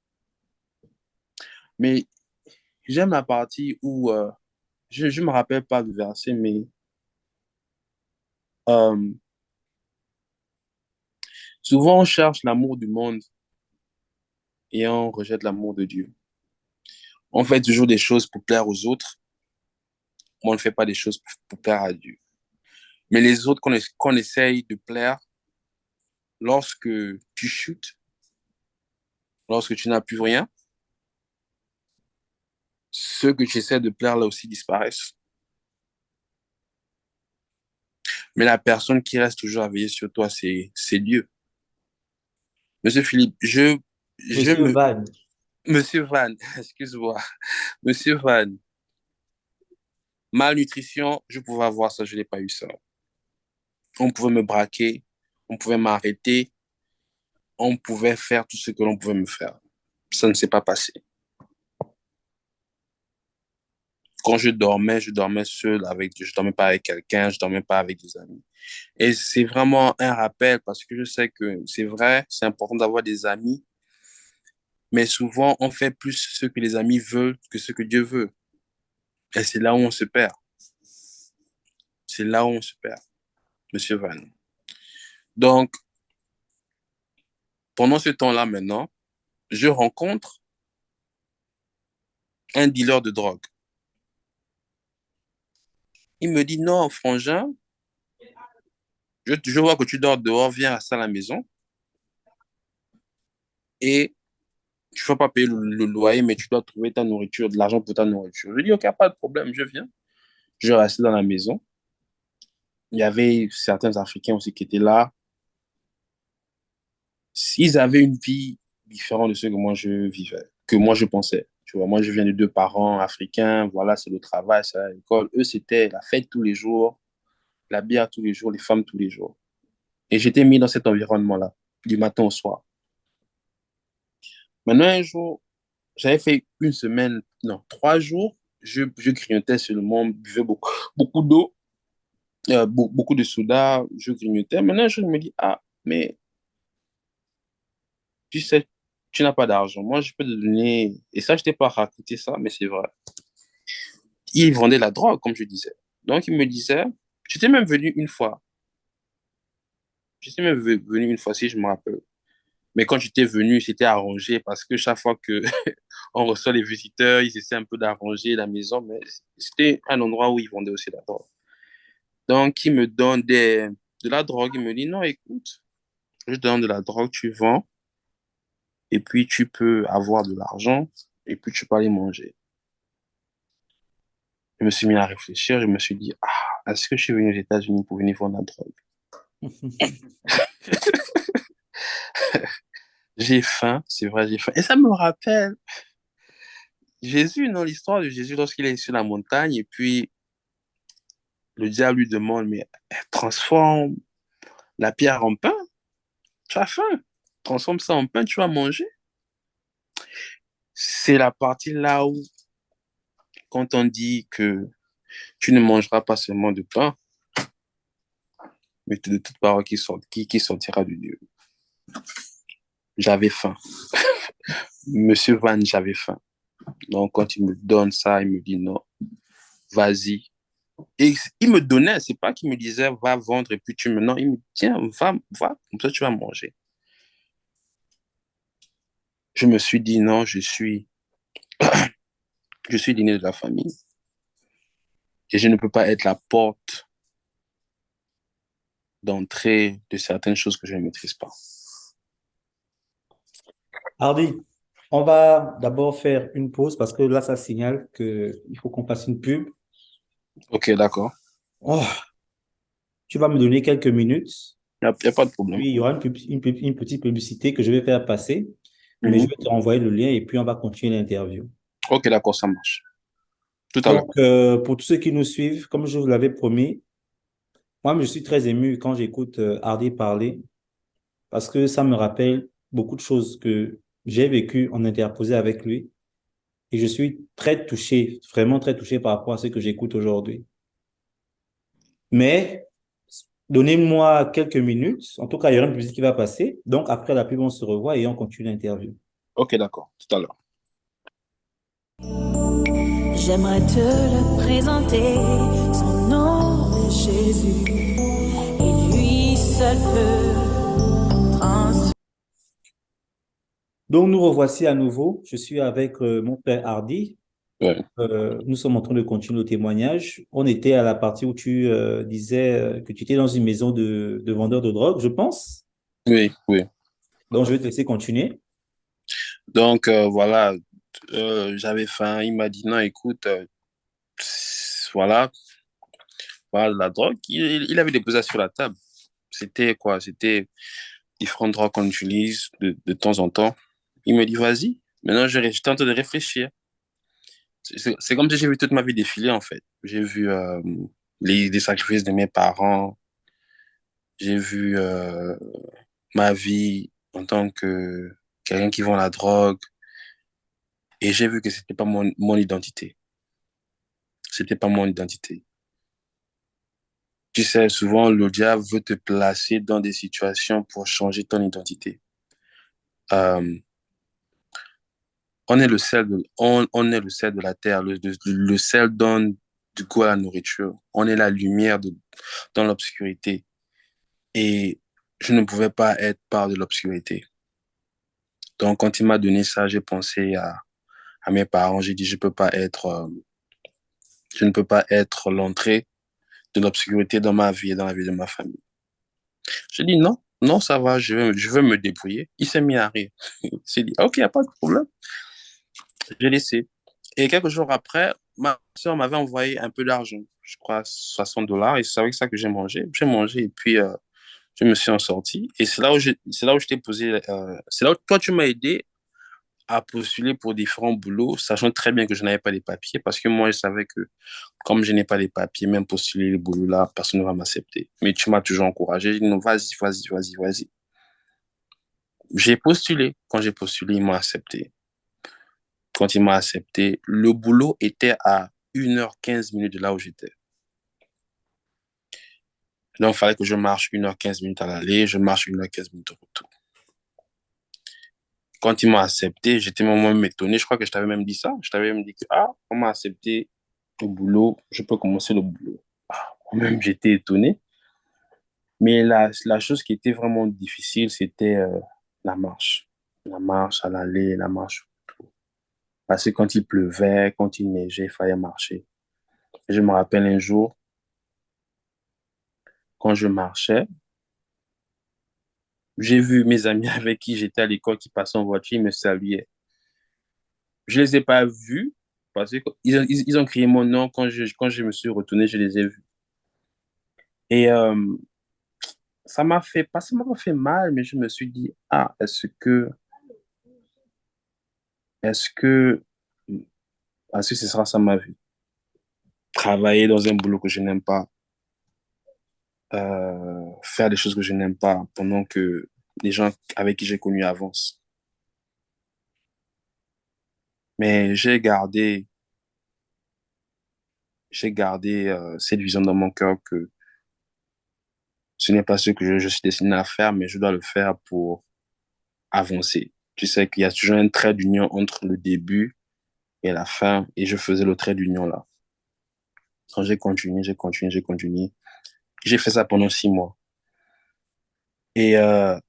Mais j'aime la partie où, je ne me rappelle pas du verset, mais euh, souvent on cherche l'amour du monde et on rejette l'amour de Dieu. On fait toujours des choses pour plaire aux autres, mais on ne fait pas des choses pour plaire à Dieu. Mais les autres qu'on essaye de plaire, lorsque tu chutes, lorsque tu n'as plus rien, ceux que tu essaies de plaire là aussi disparaissent. Mais la personne qui reste toujours à veiller sur toi, c'est Dieu. Monsieur Philippe, je Monsieur me, Van, Monsieur Van, excuse-moi, Monsieur Van, malnutrition, je pouvais avoir ça, je n'ai pas eu ça. On pouvait me braquer, on pouvait m'arrêter, on pouvait faire tout ce que l'on pouvait me faire. Ça ne s'est pas passé. Quand je dormais seul avec Dieu, je dormais pas avec quelqu'un, je dormais pas avec des amis. Et c'est vraiment un rappel parce que je sais que c'est vrai, c'est important d'avoir des amis, mais souvent on fait plus ce que les amis veulent que ce que Dieu veut. Et c'est là où on se perd. C'est là où on se perd, Monsieur Van. Donc, pendant ce temps-là maintenant, je rencontre un dealer de drogue. Il me dit, non, frangin, je vois que tu dors dehors, viens à la maison et tu ne vas pas payer le loyer, mais tu dois trouver ta nourriture, de l'argent pour ta nourriture. Je lui dis, OK, pas de problème, je viens. Je restais dans la maison. Il y avait certains Africains aussi qui étaient là. Ils avaient une vie différente de ce que moi je vivais, que moi je pensais. Tu vois, moi je viens de deux parents africains, voilà, c'est le travail, c'est l'école. Eux, c'était la fête tous les jours, la bière tous les jours, les femmes tous les jours. Et j'étais mis dans cet environnement-là, du matin au soir. Maintenant, un jour, j'avais fait une semaine, non, 3 jours, je grignotais seulement, buvais beaucoup d'eau, beaucoup de soda, je grignotais. Maintenant, je me dis, ah, mais tu sais, tu n'as pas d'argent. Moi, je peux te donner, et ça, je t'ai pas raconté ça, mais c'est vrai. Il vendait la drogue, comme je disais. Donc, il me disait, j'étais même venu une fois. J'étais même venu une fois, si je me rappelle. Mais quand j'étais venu, c'était arrangé parce que chaque fois que on reçoit les visiteurs, ils essaient un peu d'arranger la maison, mais c'était un endroit où ils vendaient aussi la drogue. Donc, ils me donnent de la drogue. Ils me disent, non, écoute, je te donne de la drogue, tu vends, et puis tu peux avoir de l'argent, et puis tu peux aller manger. Je me suis mis à réfléchir, je me suis dit, ah, est-ce que je suis venu aux États-Unis pour venir vendre la drogue? J'ai faim, c'est vrai, j'ai faim. Et ça me rappelle Jésus, non, l'histoire de Jésus lorsqu'il est sur la montagne, et puis le diable lui demande, mais transforme la pierre en pain, tu as faim, transforme ça en pain, tu vas manger. C'est la partie là où, quand on dit que tu ne mangeras pas seulement de pain, mais de toute parole qui sortira de Dieu. J'avais faim. Monsieur Van, j'avais faim. Donc, quand il me donne ça, il me dit non, vas-y. Et il me donnait, c'est pas qu'il me disait va vendre et puis tu me. Non, il me dit tiens, va, comme ça tu vas manger. Je me suis dit non, je suis l'aîné de la famille et je ne peux pas être la porte d'entrée de certaines choses que je ne maîtrise pas. Hardy, on va d'abord faire une pause parce que là, ça signale qu'il faut qu'on fasse une pub. Ok, d'accord. Oh, tu vas me donner quelques minutes, Y a pas de problème. puis il y aura une petite publicité que je vais faire passer, mais je Mhm. vais te renvoyer le lien et puis on va continuer l'interview. Ok, d'accord, ça marche. Tout à l'heure. Donc, pour tous ceux qui nous suivent, comme je vous l'avais promis, moi, je suis très ému quand j'écoute Hardy parler parce que ça me rappelle beaucoup de choses que j'ai vécues en interposé avec lui et je suis très touché, vraiment très touché par rapport à ce que j'écoute aujourd'hui. Mais donnez-moi quelques minutes. En tout cas, il y aura une musique qui va passer. Donc, après la pub, on se revoit et on continue l'interview. Ok, d'accord, tout à l'heure. J'aimerais te le présenter, son nom est Jésus, et lui seul peut trans. Donc, nous revoici à nouveau. Je suis avec mon père Hardy. Ouais. Nous sommes en train de continuer le témoignage. On était à la partie où tu disais que tu étais dans une maison de vendeurs de drogue, je pense. Oui, oui. Donc, je vais te laisser continuer. Donc, voilà, j'avais faim. Il m'a dit non, écoute, voilà, voilà de la drogue. Il avait déposé ça sur la table. C'était quoi? C'était différentes drogues qu'on utilise de temps en temps. Il me dit, vas-y. Maintenant, j'étais en train de réfléchir. C'est comme si j'ai vu toute ma vie défiler, en fait. J'ai vu les sacrifices de mes parents. J'ai vu ma vie en tant que quelqu'un qui vend la drogue. Et j'ai vu que c'était pas mon identité. C'était pas mon identité. Tu sais, souvent, le diable veut te placer dans des situations pour changer ton identité. Euh, on est le sel de la terre. Le sel donne du goût à la nourriture. On est la lumière dans l'obscurité. Et je ne pouvais pas être part de l'obscurité. Donc, quand il m'a donné ça, j'ai pensé à mes parents. J'ai dit, je ne peux pas être l'entrée de l'obscurité dans ma vie et dans la vie de ma famille. J'ai dit, non, non, ça va, je vais me débrouiller. Il s'est mis à rire. Il s'est dit, OK, il n'y a pas de problème. J'ai laissé. Et quelques jours après, ma soeur m'avait envoyé un peu d'argent, je crois $60. Et c'est avec ça que j'ai mangé. J'ai mangé et puis je me suis en sorti. Et c'est là où je t'ai posé, c'est là où toi tu m'as aidé à postuler pour différents boulots, sachant très bien que je n'avais pas les papiers, parce que moi je savais que comme je n'ai pas les papiers, même postuler les boulots là, personne ne va m'accepter. Mais tu m'as toujours encouragé. J'ai dit non, vas-y, vas-y, vas-y, vas-y. J'ai postulé. Quand j'ai postulé, ils m'ont accepté. Quand il m'a accepté, le boulot était à 1h15 de là où j'étais. Donc, il fallait que je marche 1h15 à l'aller, je marche 1h15 au retour. Quand il m'a accepté, j'étais moi-même étonné. Je crois que je t'avais même dit ça. Je t'avais même dit que, ah, on m'a accepté au boulot, je peux commencer le boulot. Ah, moi-même, j'étais étonné. Mais la chose qui était vraiment difficile, c'était la marche. La marche à l'aller, la marche. Parce que quand il pleuvait, quand il neigeait, il fallait marcher. Je me rappelle un jour, quand je marchais, j'ai vu mes amis avec qui j'étais à l'école qui passaient en voiture, ils me saluaient. Je les ai pas vus parce qu'ils ont crié mon nom quand je me suis retourné, je les ai vus. Et ça m'a pas fait mal, mais je me suis dit, ah, est-ce que, est-ce que ce sera ça ma vie? Travailler dans un boulot que je n'aime pas, faire des choses que je n'aime pas pendant que les gens avec qui j'ai connu avancent. Mais j'ai gardé cette vision dans mon cœur que ce n'est pas ce que je suis destiné à faire, mais je dois le faire pour avancer. Tu sais qu'il y a toujours un trait d'union entre le début et la fin, et je faisais le trait d'union là. Quand j'ai continué. J'ai fait ça pendant 6 mois. Et vers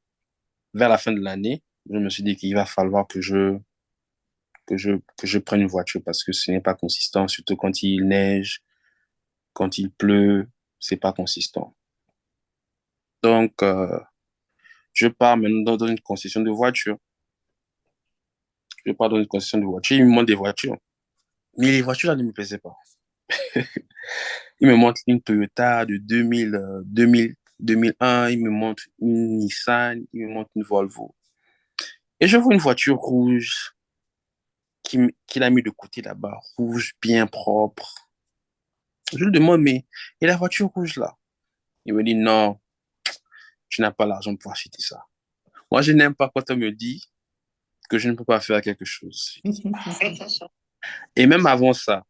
la fin de l'année, je me suis dit qu'il va falloir que je prenne une voiture parce que ce n'est pas consistant, surtout quand il neige, quand il pleut, c'est pas consistant. Donc, je pars maintenant dans une concession de voiture. Je pars dans une concession de voiture. Ils me montrent des voitures. Mais les voitures, là, ne me plaisaient pas. Ils me montrent une Toyota de 2001. Ils me montrent une Nissan. Ils me montrent une Volvo. Et je vois une voiture rouge qu'il a mis de côté là-bas. Rouge, bien propre. Je lui demande, mais et la voiture rouge là? Il me dit, non, tu n'as pas l'argent pour acheter ça. Moi, je n'aime pas quand on me dit que je ne peux pas faire quelque chose. Et même avant ça,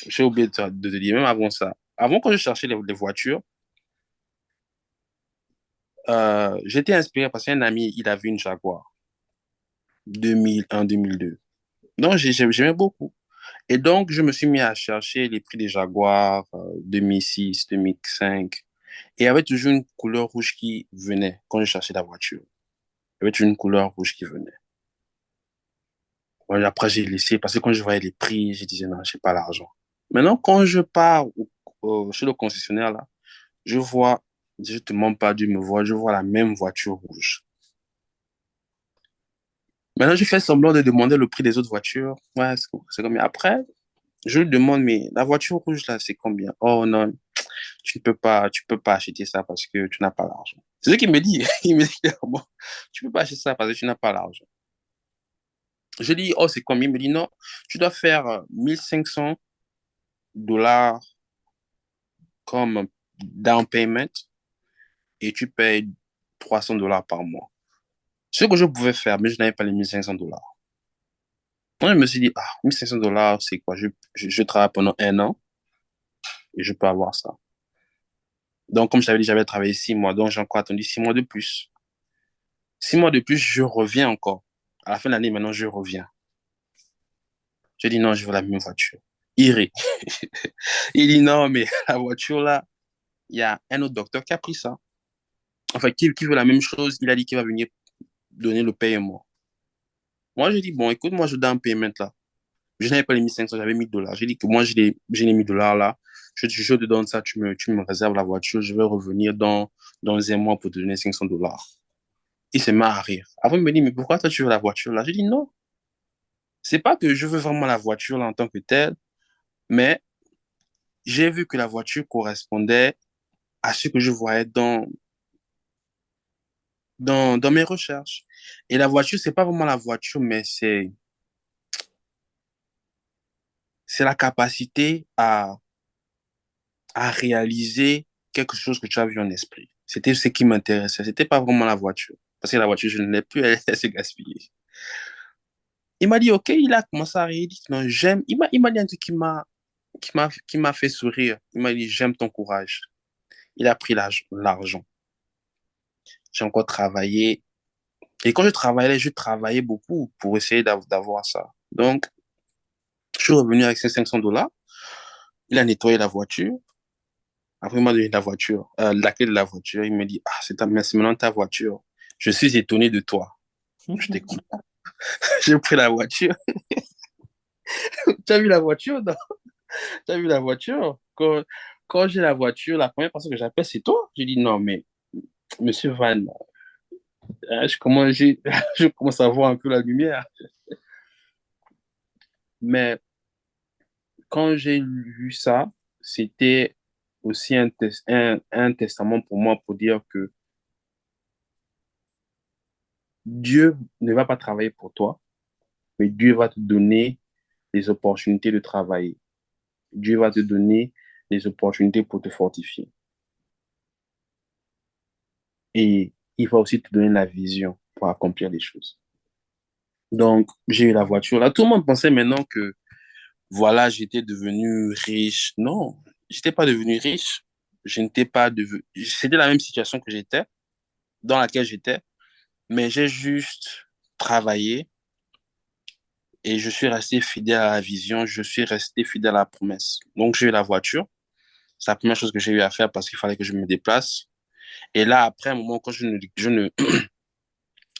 j'ai oublié de te dire, même avant ça, avant quand je cherchais les voitures, j'étais inspiré parce qu'un ami, il avait une Jaguar 2001-2002. Donc, j'aimais beaucoup. Et donc, je me suis mis à chercher les prix des Jaguars 2006, 2005. Et il y avait toujours une couleur rouge qui venait quand je cherchais la voiture. Il y avait toujours une couleur rouge qui venait. Ouais, après, j'ai laissé parce que quand je voyais les prix, je disais non, je n'ai pas l'argent. Maintenant, quand je pars chez le concessionnaire, là, je vois, je te mens pas, Dieu me voit, je vois la même voiture rouge. Maintenant, je fais semblant de demander le prix des autres voitures. Ouais, c'est combien? Après, je lui demande, mais la voiture rouge, là, c'est combien? Oh non, tu peux pas acheter ça parce que tu n'as pas l'argent. C'est ce qu'il me dit. Il me dit clairement, tu peux pas acheter ça parce que tu n'as pas l'argent. Je dis, oh, c'est combien? Il me dit, non, tu dois faire 1 500 $ comme down payment et tu payes 300 $ par mois. Ce que je pouvais faire, mais je n'avais pas les 1 500 $. Moi, je me suis dit, ah, 1 500 $, c'est quoi? Je travaille pendant 1 an et je peux avoir ça. Donc, comme je t'avais dit, j'avais travaillé 6 mois, donc j'ai encore attendu 6 mois de plus. 6 mois de plus, je reviens encore. À la fin de l'année, maintenant, je reviens. Je dis non, je veux la même voiture. Iré. Il dit non, mais la voiture là, il y a un autre docteur qui a pris ça. Enfin, qui veut la même chose. Il a dit qu'il va venir donner le paiement. Moi, je dis bon, écoute, moi, je donne un paiement là. Je n'avais pas les 1 500, j'avais 1 000 $. J'ai dit que moi, j'ai les 1 000 $ là. Je te donne ça, tu me réserves la voiture. Je vais revenir dans un mois pour te donner 500 $. Il se met à rire. Après, il me dit, mais pourquoi toi, tu veux la voiture là? Je dis non. C'est pas que je veux vraiment la voiture là en tant que telle, mais j'ai vu que la voiture correspondait à ce que je voyais dans mes recherches. Et la voiture, c'est pas vraiment la voiture, mais c'est la capacité à réaliser quelque chose que tu as vu en esprit. C'était ce qui m'intéressait. C'était pas vraiment la voiture. Parce que la voiture, je ne l'ai plus, elle s'est gaspillée. Il m'a dit, OK, il a commencé à rire. Il dit, non, j'aime. Il m'a dit un truc qui m'a fait sourire. Il m'a dit, j'aime ton courage. Il a pris l'argent. J'ai encore travaillé. Et quand je travaillais beaucoup pour essayer d'avoir ça. Donc, je suis revenu avec ces 500 $. Il a nettoyé la voiture. Après, il m'a donné la voiture, la clé de la voiture. Il me dit, ah, c'est maintenant ta voiture. Je suis étonné de toi. J'étais content. J'ai pris la voiture. Tu as vu la voiture, non? Tu as vu la voiture? Quand j'ai la voiture, la première personne que j'appelle, c'est toi. J'ai dit, non, mais Monsieur Van, je commence à voir un peu la lumière. Mais quand j'ai lu ça, c'était aussi un testament pour moi pour dire que Dieu ne va pas travailler pour toi, mais Dieu va te donner les opportunités de travailler. Dieu va te donner les opportunités pour te fortifier. Et il va aussi te donner la vision pour accomplir les choses. Donc, j'ai eu la voiture. Là, tout le monde pensait maintenant que, voilà, j'étais devenu riche. Non, j'étais pas devenu riche. Je n'étais pas devenu... C'était la même situation que j'étais, dans laquelle j'étais, mais j'ai juste travaillé et je suis resté fidèle à la vision, je suis resté fidèle à la promesse. Donc, j'ai eu la voiture. C'est la première chose que j'ai eu à faire parce qu'il fallait que je me déplace. Et là, après un moment, quand je ne,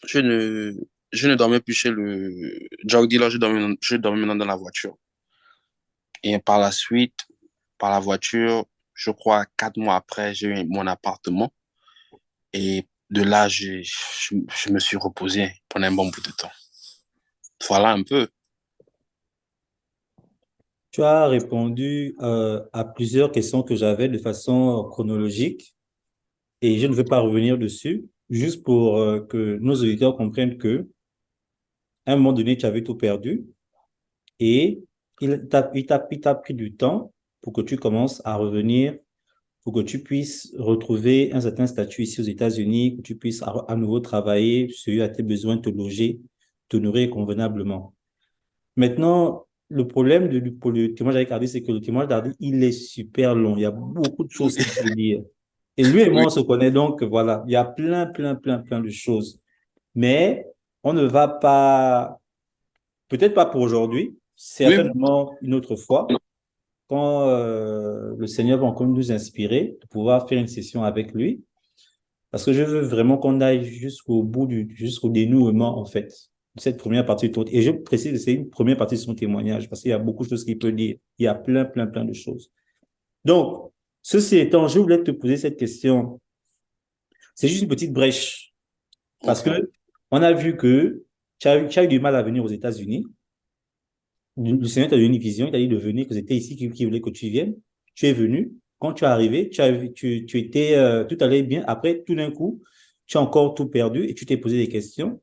je ne dormais plus chez le drug dealer, je dormais maintenant dans la voiture. Et par la suite, par la voiture, je crois 4 mois après, j'ai eu mon appartement. Et de là, je me suis reposé pendant un bon bout de temps. Voilà un peu. Tu as répondu à plusieurs questions que j'avais de façon chronologique et je ne vais pas revenir dessus, juste pour que nos auditeurs comprennent que à un moment donné, tu avais tout perdu et il t'a pris du temps pour que tu commences à revenir, pour que tu puisses retrouver un certain statut ici aux États-Unis, que tu puisses à nouveau travailler, celui à tes besoins, te loger, te nourrir convenablement. Maintenant, le problème pour le témoignage avec Hardy, c'est que le témoignage d'Hardy, il est super long. Il y a beaucoup de choses qu'il peut dire. Et lui et moi, Oui, on se connaît, donc voilà, il y a plein de choses. Mais on ne va pas, peut-être pas pour aujourd'hui, oui, oui. certainement une autre fois, quand le Seigneur va encore nous inspirer, de pouvoir faire une session avec lui. Parce que je veux vraiment qu'on aille jusqu'au dénouement, en fait, de cette première partie de ton... Et je précise que c'est une première partie de son témoignage, parce qu'il y a beaucoup de choses qu'il peut dire. Il y a plein de choses. Donc, ceci étant, je voulais te poser cette question. C'est juste une petite brèche, parce OK. que on a vu que tu as eu du mal à venir aux États-Unis. Le Seigneur t'a donné une vision, il t'a dit de venir, que c'était ici qu'il voulait que tu viennes. Tu es venu. Quand tu es arrivé, tu étais, tout allait bien. Après, tout d'un coup, tu as encore tout perdu et tu t'es posé des questions.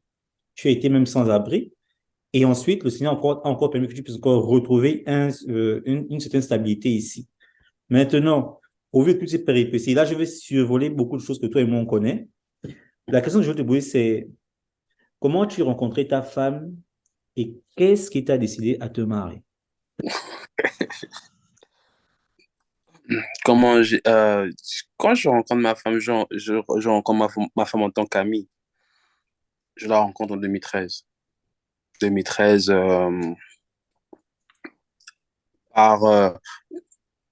Tu as été même sans abri. Et ensuite, le Seigneur a encore permis que tu puisses encore retrouver une certaine stabilité ici. Maintenant, au vu de toutes ces péripéties, là, je vais survoler beaucoup de choses que toi et moi on connaît. La question que je veux te poser, c'est comment tu as rencontré ta femme et qu'est-ce qui t'a décidé à te marier? Quand je rencontre ma femme, je rencontre ma femme en tant qu'amie. Je la rencontre en 2013. 2013, par,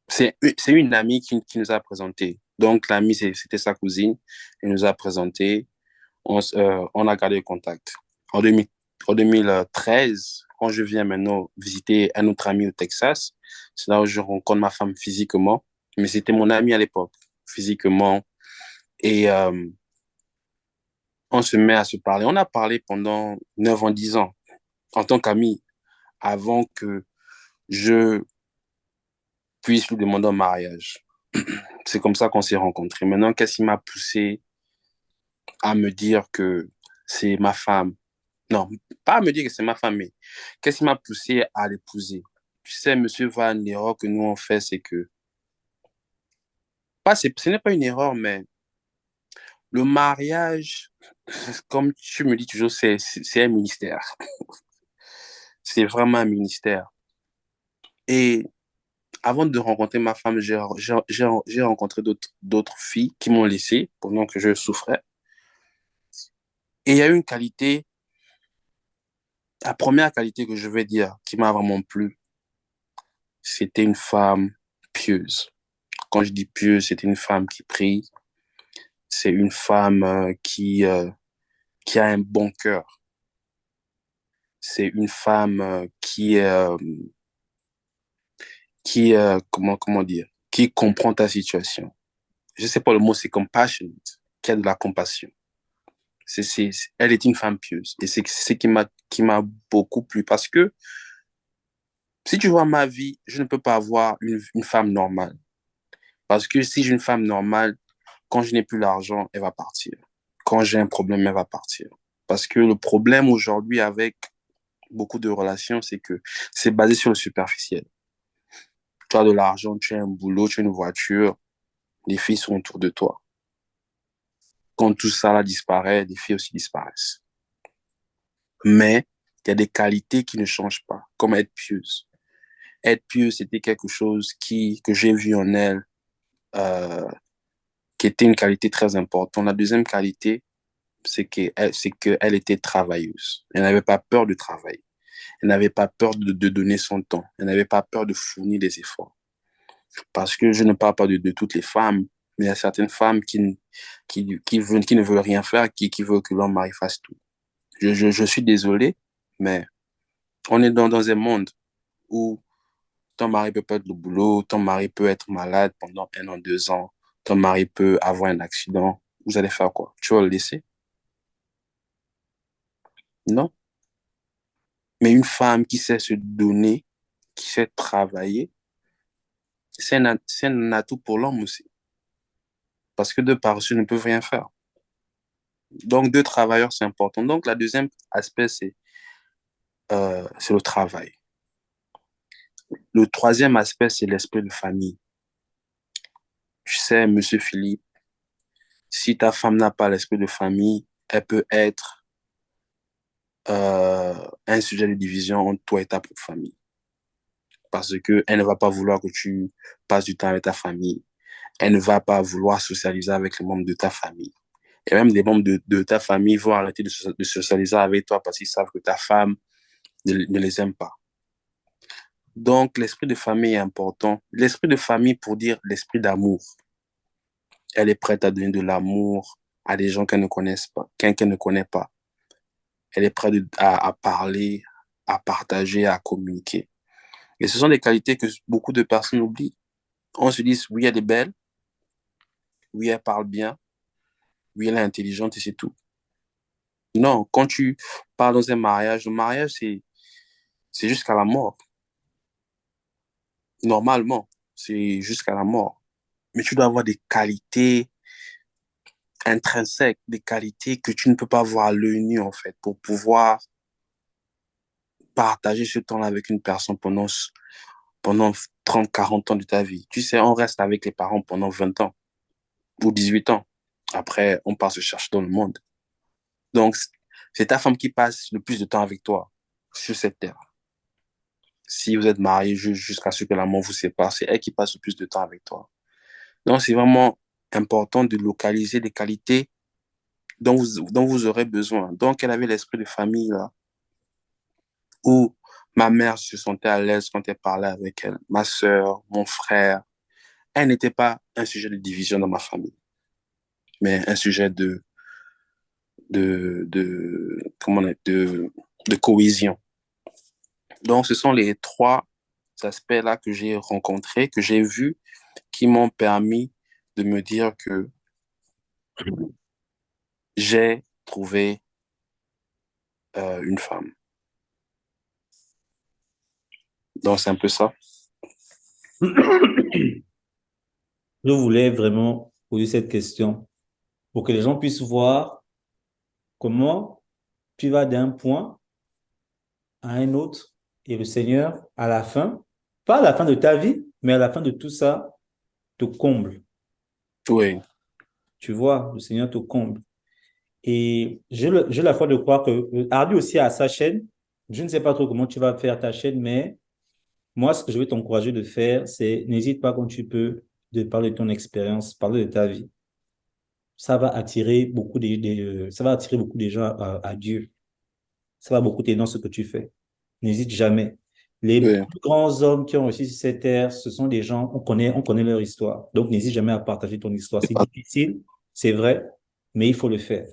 c'est une amie qui nous a présenté. Donc, l'amie, c'était sa cousine. Elle nous a présenté. On a gardé le contact. En 2000 en 2013, quand je viens maintenant visiter un autre ami au Texas, c'est là où je rencontre ma femme physiquement. Mais c'était mon ami à l'époque, physiquement. Et on se met à se parler. On a parlé pendant 9 ans, 10 ans, en tant qu'amis, avant que je puisse lui demander un mariage. C'est comme ça qu'on s'est rencontrés. Maintenant, qu'est-ce qui m'a poussé à me dire que c'est ma femme? Non, pas à me dire que c'est ma femme, mais qu'est-ce qui m'a poussé à l'épouser? Tu sais, monsieur Van, l'erreur que nous on fait, c'est que, ce n'est pas une erreur, mais le mariage, comme tu me dis toujours, c'est un ministère. C'est vraiment un ministère. Et avant de rencontrer ma femme, j'ai rencontré d'autres filles qui m'ont laissé pendant que je souffrais. Et il y a une qualité, la première qualité que je vais dire qui m'a vraiment plu, c'était une femme pieuse. Quand je dis pieuse, c'est une femme qui prie. C'est une femme qui a un bon cœur. C'est une femme comment dire, qui comprend ta situation. Je sais pas le mot, c'est compassionate, qui a de la compassion. Elle est une femme pieuse. Et c'est ce qui m'a beaucoup plu parce que si tu vois ma vie, je ne peux pas avoir une femme normale. Parce que si j'ai une femme normale, quand je n'ai plus l'argent, elle va partir. Quand j'ai un problème, elle va partir. Parce que le problème aujourd'hui avec beaucoup de relations, c'est que c'est basé sur le superficiel. Tu as de l'argent, tu as un boulot, tu as une voiture, les filles sont autour de toi. Quand tout ça là disparaît, les filles aussi disparaissent. Mais il y a des qualités qui ne changent pas, comme être pieuse. Être pieuse, c'était quelque chose que j'ai vu en elle, euh, qui était une qualité très importante. La deuxième qualité, c'est qu'elle était travailleuse. Elle n'avait pas peur de travailler. Elle n'avait pas peur de donner son temps. Elle n'avait pas peur de fournir des efforts. Parce que je ne parle pas de toutes les femmes, mais il y a certaines femmes qui ne veulent rien faire, qui veulent que leur mari fasse tout. Je suis désolé, mais on est dans un monde où ton mari peut perdre le boulot, ton mari peut être malade pendant 1 an, 2 ans, ton mari peut avoir un accident. Vous allez faire quoi? Tu vas le laisser? Non. Mais une femme qui sait se donner, qui sait travailler, c'est un atout pour l'homme aussi. Parce que deux paresseux ne peuvent rien faire. Donc, deux travailleurs, c'est important. Donc, la deuxième aspect, c'est le travail. Le troisième aspect, c'est l'esprit de famille. Tu sais, Monsieur Philippe, si ta femme n'a pas l'esprit de famille, elle peut être un sujet de division entre toi et ta propre famille. Parce qu'elle ne va pas vouloir que tu passes du temps avec ta famille. Elle ne va pas vouloir socialiser avec les membres de ta famille. Et même des membres de ta famille vont arrêter de socialiser avec toi parce qu'ils savent que ta femme ne les aime pas. Donc, l'esprit de famille est important. L'esprit de famille pour dire l'esprit d'amour. Elle est prête à donner de l'amour à des gens qu'elle ne connaisse pas, qu'elle ne connaît pas. Elle est prête à parler, à partager, à communiquer. Et ce sont des qualités que beaucoup de personnes oublient. On se dit, oui, elle est belle, oui, elle parle bien, oui, elle est intelligente et c'est tout. Non, quand tu parles dans un mariage, le mariage, c'est jusqu'à la mort. Normalement, c'est jusqu'à la mort. Mais tu dois avoir des qualités intrinsèques, des qualités que tu ne peux pas voir à l'œil nu, en fait, pour pouvoir partager ce temps-là avec une personne pendant 30, 40 ans de ta vie. Tu sais, on reste avec les parents pendant 20 ans ou 18 ans. Après, on part se chercher dans le monde. Donc, c'est ta femme qui passe le plus de temps avec toi sur cette terre. Si vous êtes mariés jusqu'à ce que la mort vous sépare, c'est elle qui passe le plus de temps avec toi. Donc, c'est vraiment important de localiser les qualités dont vous aurez besoin. Donc, elle avait l'esprit de famille, là, où ma mère se sentait à l'aise quand elle parlait avec elle, ma sœur, mon frère. Elle n'était pas un sujet de division dans ma famille, mais un sujet comment on dit, de cohésion. Donc, ce sont les trois aspects-là que j'ai rencontrés, que j'ai vus, qui m'ont permis de me dire que j'ai trouvé une femme. Donc, c'est un peu ça. Je voulais vraiment poser cette question pour que les gens puissent voir comment tu vas d'un point à un autre et le Seigneur, à la fin, pas à la fin de ta vie, mais à la fin de tout ça, te comble. Oui, Tu vois, le Seigneur te comble. Et j'ai la foi de croire que Hardy aussi a sa chaîne. Je ne sais pas trop comment tu vas faire ta chaîne, mais moi, ce que je vais t'encourager de faire, c'est n'hésite pas quand tu peux de parler de ton expérience, parler de ta vie. Ça va attirer ça va attirer beaucoup de gens à Dieu. Ça va beaucoup t'aider dans ce que tu fais. N'hésite jamais. Les Oui, plus grands hommes qui ont réussi sur cette terre, ce sont des gens, on connaît leur histoire. Donc, n'hésite jamais à partager ton histoire. c'est C'est pas- difficile, c'est vrai, mais il faut le faire.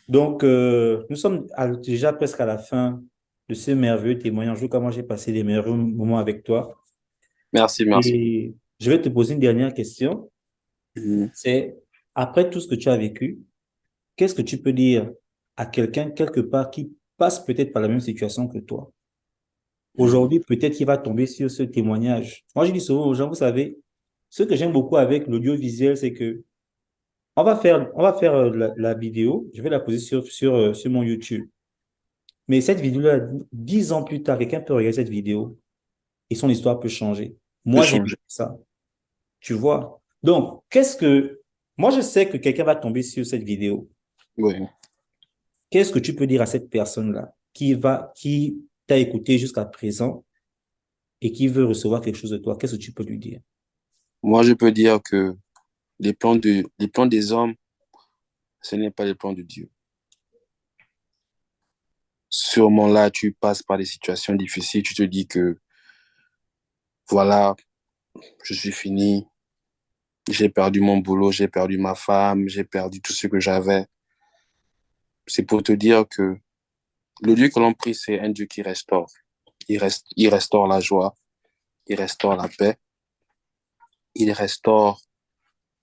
Donc, nous sommes déjà presque à la fin de ce merveilleux témoignage. En tout cas, moi, j'ai passé les meilleurs moments avec toi. Merci, merci. Et je vais te poser une dernière question. Mhm. C'est, après tout ce que tu as vécu, qu'est-ce que tu peux dire à quelqu'un quelque part qui passe peut-être par la même situation que toi? Mhm. Aujourd'hui, peut-être qu'il va tomber sur ce témoignage. Moi, je dis souvent aux gens, vous savez, ce que j'aime beaucoup avec l'audiovisuel, c'est que on va faire la vidéo, je vais la poser sur mon YouTube. Mais cette vidéo-là, 10 ans plus tard, quelqu'un peut regarder cette vidéo et son histoire peut changer. Peut Moi, j'ai vécu changer. ça, tu vois. Donc, moi, je sais que quelqu'un va tomber sur cette vidéo. Oui. Qu'est-ce que tu peux dire à cette personne-là qui t'a écouté jusqu'à présent et qui veut recevoir quelque chose de toi? Qu'est-ce que tu peux lui dire? Moi, je peux dire que les plans des hommes, ce n'est pas les plans de Dieu. Sûrement là, tu passes par des situations difficiles, tu te dis que voilà, je suis fini, j'ai perdu mon boulot, j'ai perdu ma femme, j'ai perdu tout ce que j'avais. C'est pour te dire que le Dieu que l'on prie, c'est un Dieu qui restaure. Il restaure la joie, il restaure la paix, il restaure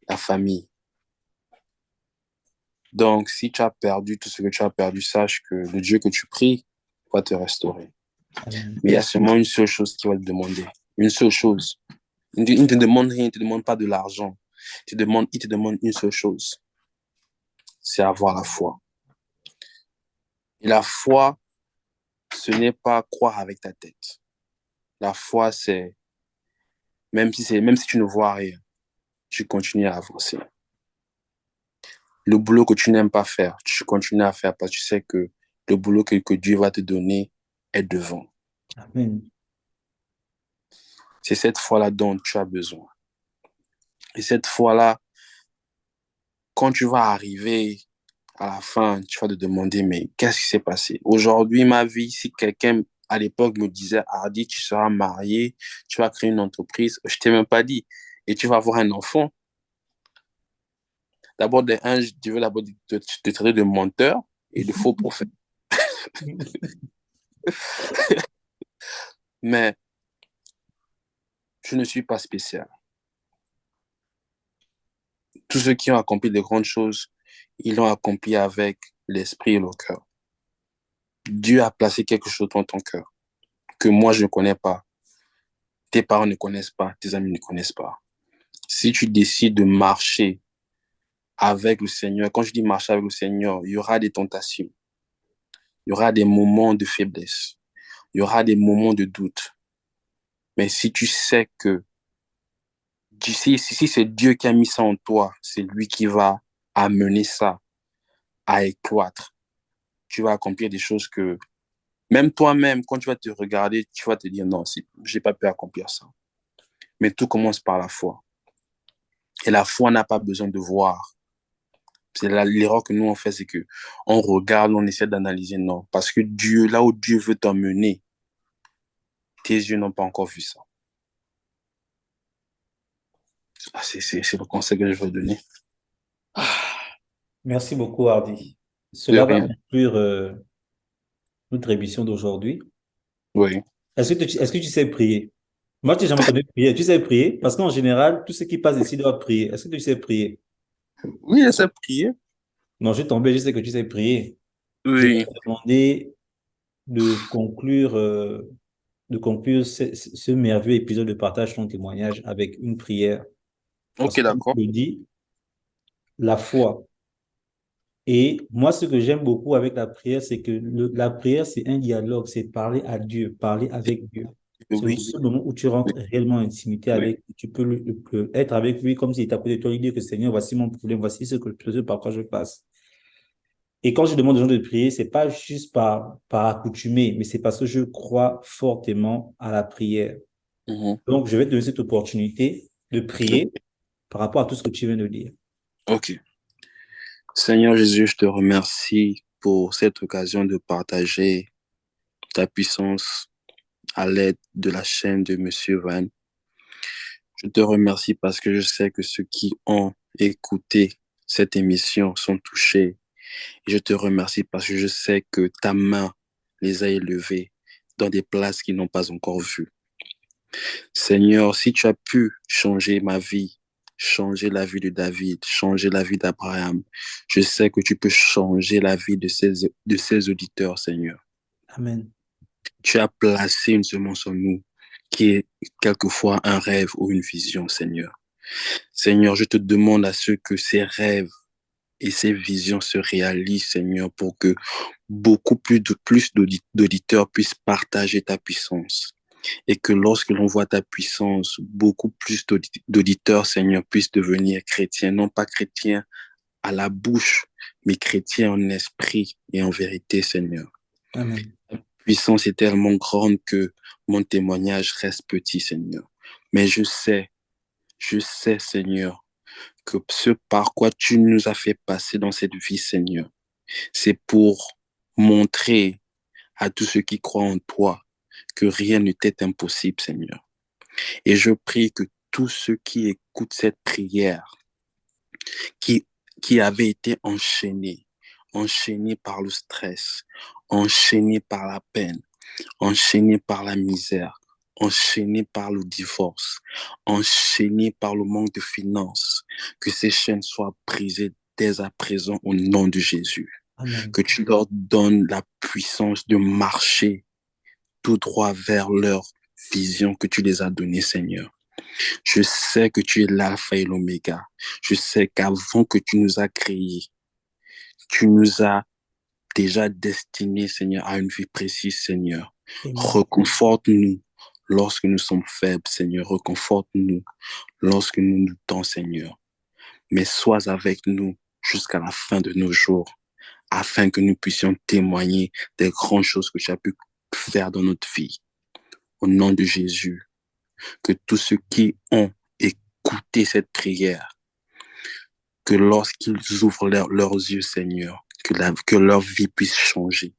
la famille. Donc, si tu as perdu tout ce que tu as perdu, sache que le Dieu que tu pries va te restaurer. Amen. Mais il y a seulement une seule chose qu'il va te demander. Une seule chose. Il ne te demande rien, il ne te demande pas de l'argent. Il te demande une seule chose. C'est avoir la foi. Et la foi, ce n'est pas croire avec ta tête. La foi, c'est, même si tu ne vois rien, tu continues à avancer. Le boulot que tu n'aimes pas faire, tu continues à faire parce que tu sais que le boulot que Dieu va te donner est devant. Amen. C'est cette foi-là dont tu as besoin. Et cette foi-là, quand tu vas arriver à la fin, tu vas te demander, mais qu'est-ce qui s'est passé? Aujourd'hui, ma vie, si quelqu'un à l'époque me disait, Hardy, tu seras marié, tu vas créer une entreprise, je t'ai même pas dit, et tu vas avoir un enfant. D'abord, je veux d'abord te traiter de menteur et de faux prophète. Mais je ne suis pas spécial. Tous ceux qui ont accompli de grandes choses, ils l'ont accompli avec l'esprit et le cœur. Dieu a placé quelque chose dans ton cœur que moi, je ne connais pas. Tes parents ne connaissent pas, tes amis ne connaissent pas. Si tu décides de marcher avec le Seigneur, quand je dis marcher avec le Seigneur, il y aura des tentations, il y aura des moments de faiblesse, il y aura des moments de doute. Mais si tu sais que si c'est Dieu qui a mis ça en toi, c'est lui qui va amener ça à écloître. Tu vas accomplir des choses que même toi-même, quand tu vas te regarder, tu vas te dire non, j'ai pas pu accomplir ça. Mais tout commence par la foi. Et la foi n'a pas besoin de voir. C'est l'erreur que nous on fait, c'est que on regarde, on essaie d'analyser, non. Parce que Dieu, là où Dieu veut t'emmener, tes yeux n'ont pas encore vu ça. Ah, c'est le conseil que je veux donner. Merci beaucoup, Hardy. De Cela va rien. conclure notre émission d'aujourd'hui. Oui. Est-ce que tu sais prier? Moi, tu n'ai jamais entendu prier. Tu sais prier? Parce qu'en général, tous ceux qui passent ici doivent prier. Est-ce que tu sais prier? Oui, elle sait prier. Non, je suis tombé, je sais que tu sais prier. Je vais Oui. te demander de conclure ce merveilleux épisode de partage ton témoignage avec une prière. Parce Ok, que, comme d'accord. je le dis, la foi. Et moi, ce que j'aime beaucoup avec la prière, c'est que la prière, c'est un dialogue, c'est parler à Dieu, parler avec Dieu. C'est le Oui. seul moment où tu rentres réellement en intimité Oui. avec lui. Tu peux être avec lui comme s'il était à côté de toi, lui dire que Seigneur, voici mon problème, voici ce par quoi je passe. Et quand je demande aux gens de prier, c'est pas juste par accoutumé, mais c'est parce que je crois fortement à la prière. Mhm. Donc, je vais te donner cette opportunité de prier par rapport à tout ce que tu viens de dire. Ok. Seigneur Jésus, je te remercie pour cette occasion de partager ta puissance à l'aide de la chaîne de Monsieur Van. Je te remercie parce que je sais que ceux qui ont écouté cette émission sont touchés. Et je te remercie parce que je sais que ta main les a élevés dans des places qu'ils n'ont pas encore vues. Seigneur, si tu as pu changer ma vie, changer la vie de David, changer la vie d'Abraham, je sais que tu peux changer la vie de ces auditeurs, Seigneur. Amen. Tu as placé une semence en nous qui est quelquefois un rêve ou une vision, Seigneur. Seigneur, je te demande à ce que ces rêves et ces visions se réalisent, Seigneur, pour que beaucoup plus d'auditeurs puissent partager ta puissance. Et que lorsque l'on voit ta puissance, beaucoup plus d'auditeurs, Seigneur, puissent devenir chrétiens, non pas chrétiens à la bouche, mais chrétiens en esprit et en vérité, Seigneur. Amen. La puissance est tellement grande que mon témoignage reste petit, Seigneur. Mais je sais, Seigneur, que ce par quoi tu nous as fait passer dans cette vie, Seigneur, c'est pour montrer à tous ceux qui croient en toi que rien ne t'est impossible, Seigneur. Et je prie que tous ceux qui écoutent cette prière, qui avaient été enchaînés par le stress, enchaînés par la peine, enchaînés par la misère, enchaînés par le divorce, enchaînés par le manque de finances, que ces chaînes soient brisées dès à présent au nom de Jésus. Amen. Que tu leur donnes la puissance de marcher tout droit vers leur vision que tu les as donnée, Seigneur. Je sais que tu es l'alpha et l'oméga. Je sais qu'avant que tu nous as créés, tu nous as déjà destinés, Seigneur, à une vie précise, Seigneur. Amen. Reconforte-nous lorsque nous sommes faibles, Seigneur. Reconforte-nous lorsque nous doutons, Seigneur. Mais sois avec nous jusqu'à la fin de nos jours, afin que nous puissions témoigner des grandes choses que tu as pu faire dans notre vie. Au nom de Jésus, que tous ceux qui ont écouté cette prière, que lorsqu'ils ouvrent leurs yeux, Seigneur, que leur vie puisse changer.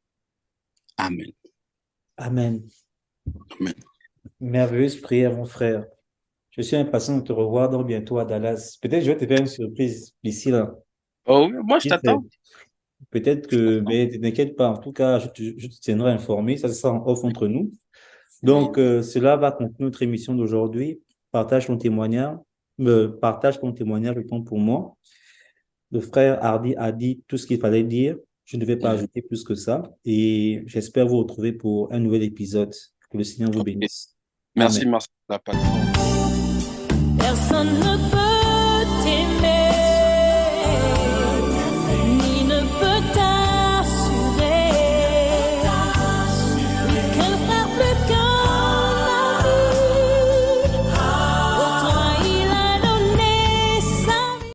Amen. Amen. Amen. Merveilleuse prière, mon frère. Je suis impatient de te revoir donc bientôt à Dallas. Peut-être je vais te faire une surprise d'ici là. Oh oui, moi je Qui sait? t'attends. Peut-être que, mais ne t'inquiète pas. En tout cas, je te tiendrai informé. Ça sera en off entre nous. Donc, cela va conclure notre émission d'aujourd'hui. Partage ton témoignage. Partage ton témoignage, le temps pour moi. Le frère Hardy a dit tout ce qu'il fallait dire. Je ne vais pas ajouter plus que ça. Et j'espère vous retrouver pour un nouvel épisode. Que le Seigneur vous bénisse. Merci, Amen. merci de la plateforme. Personne ne peut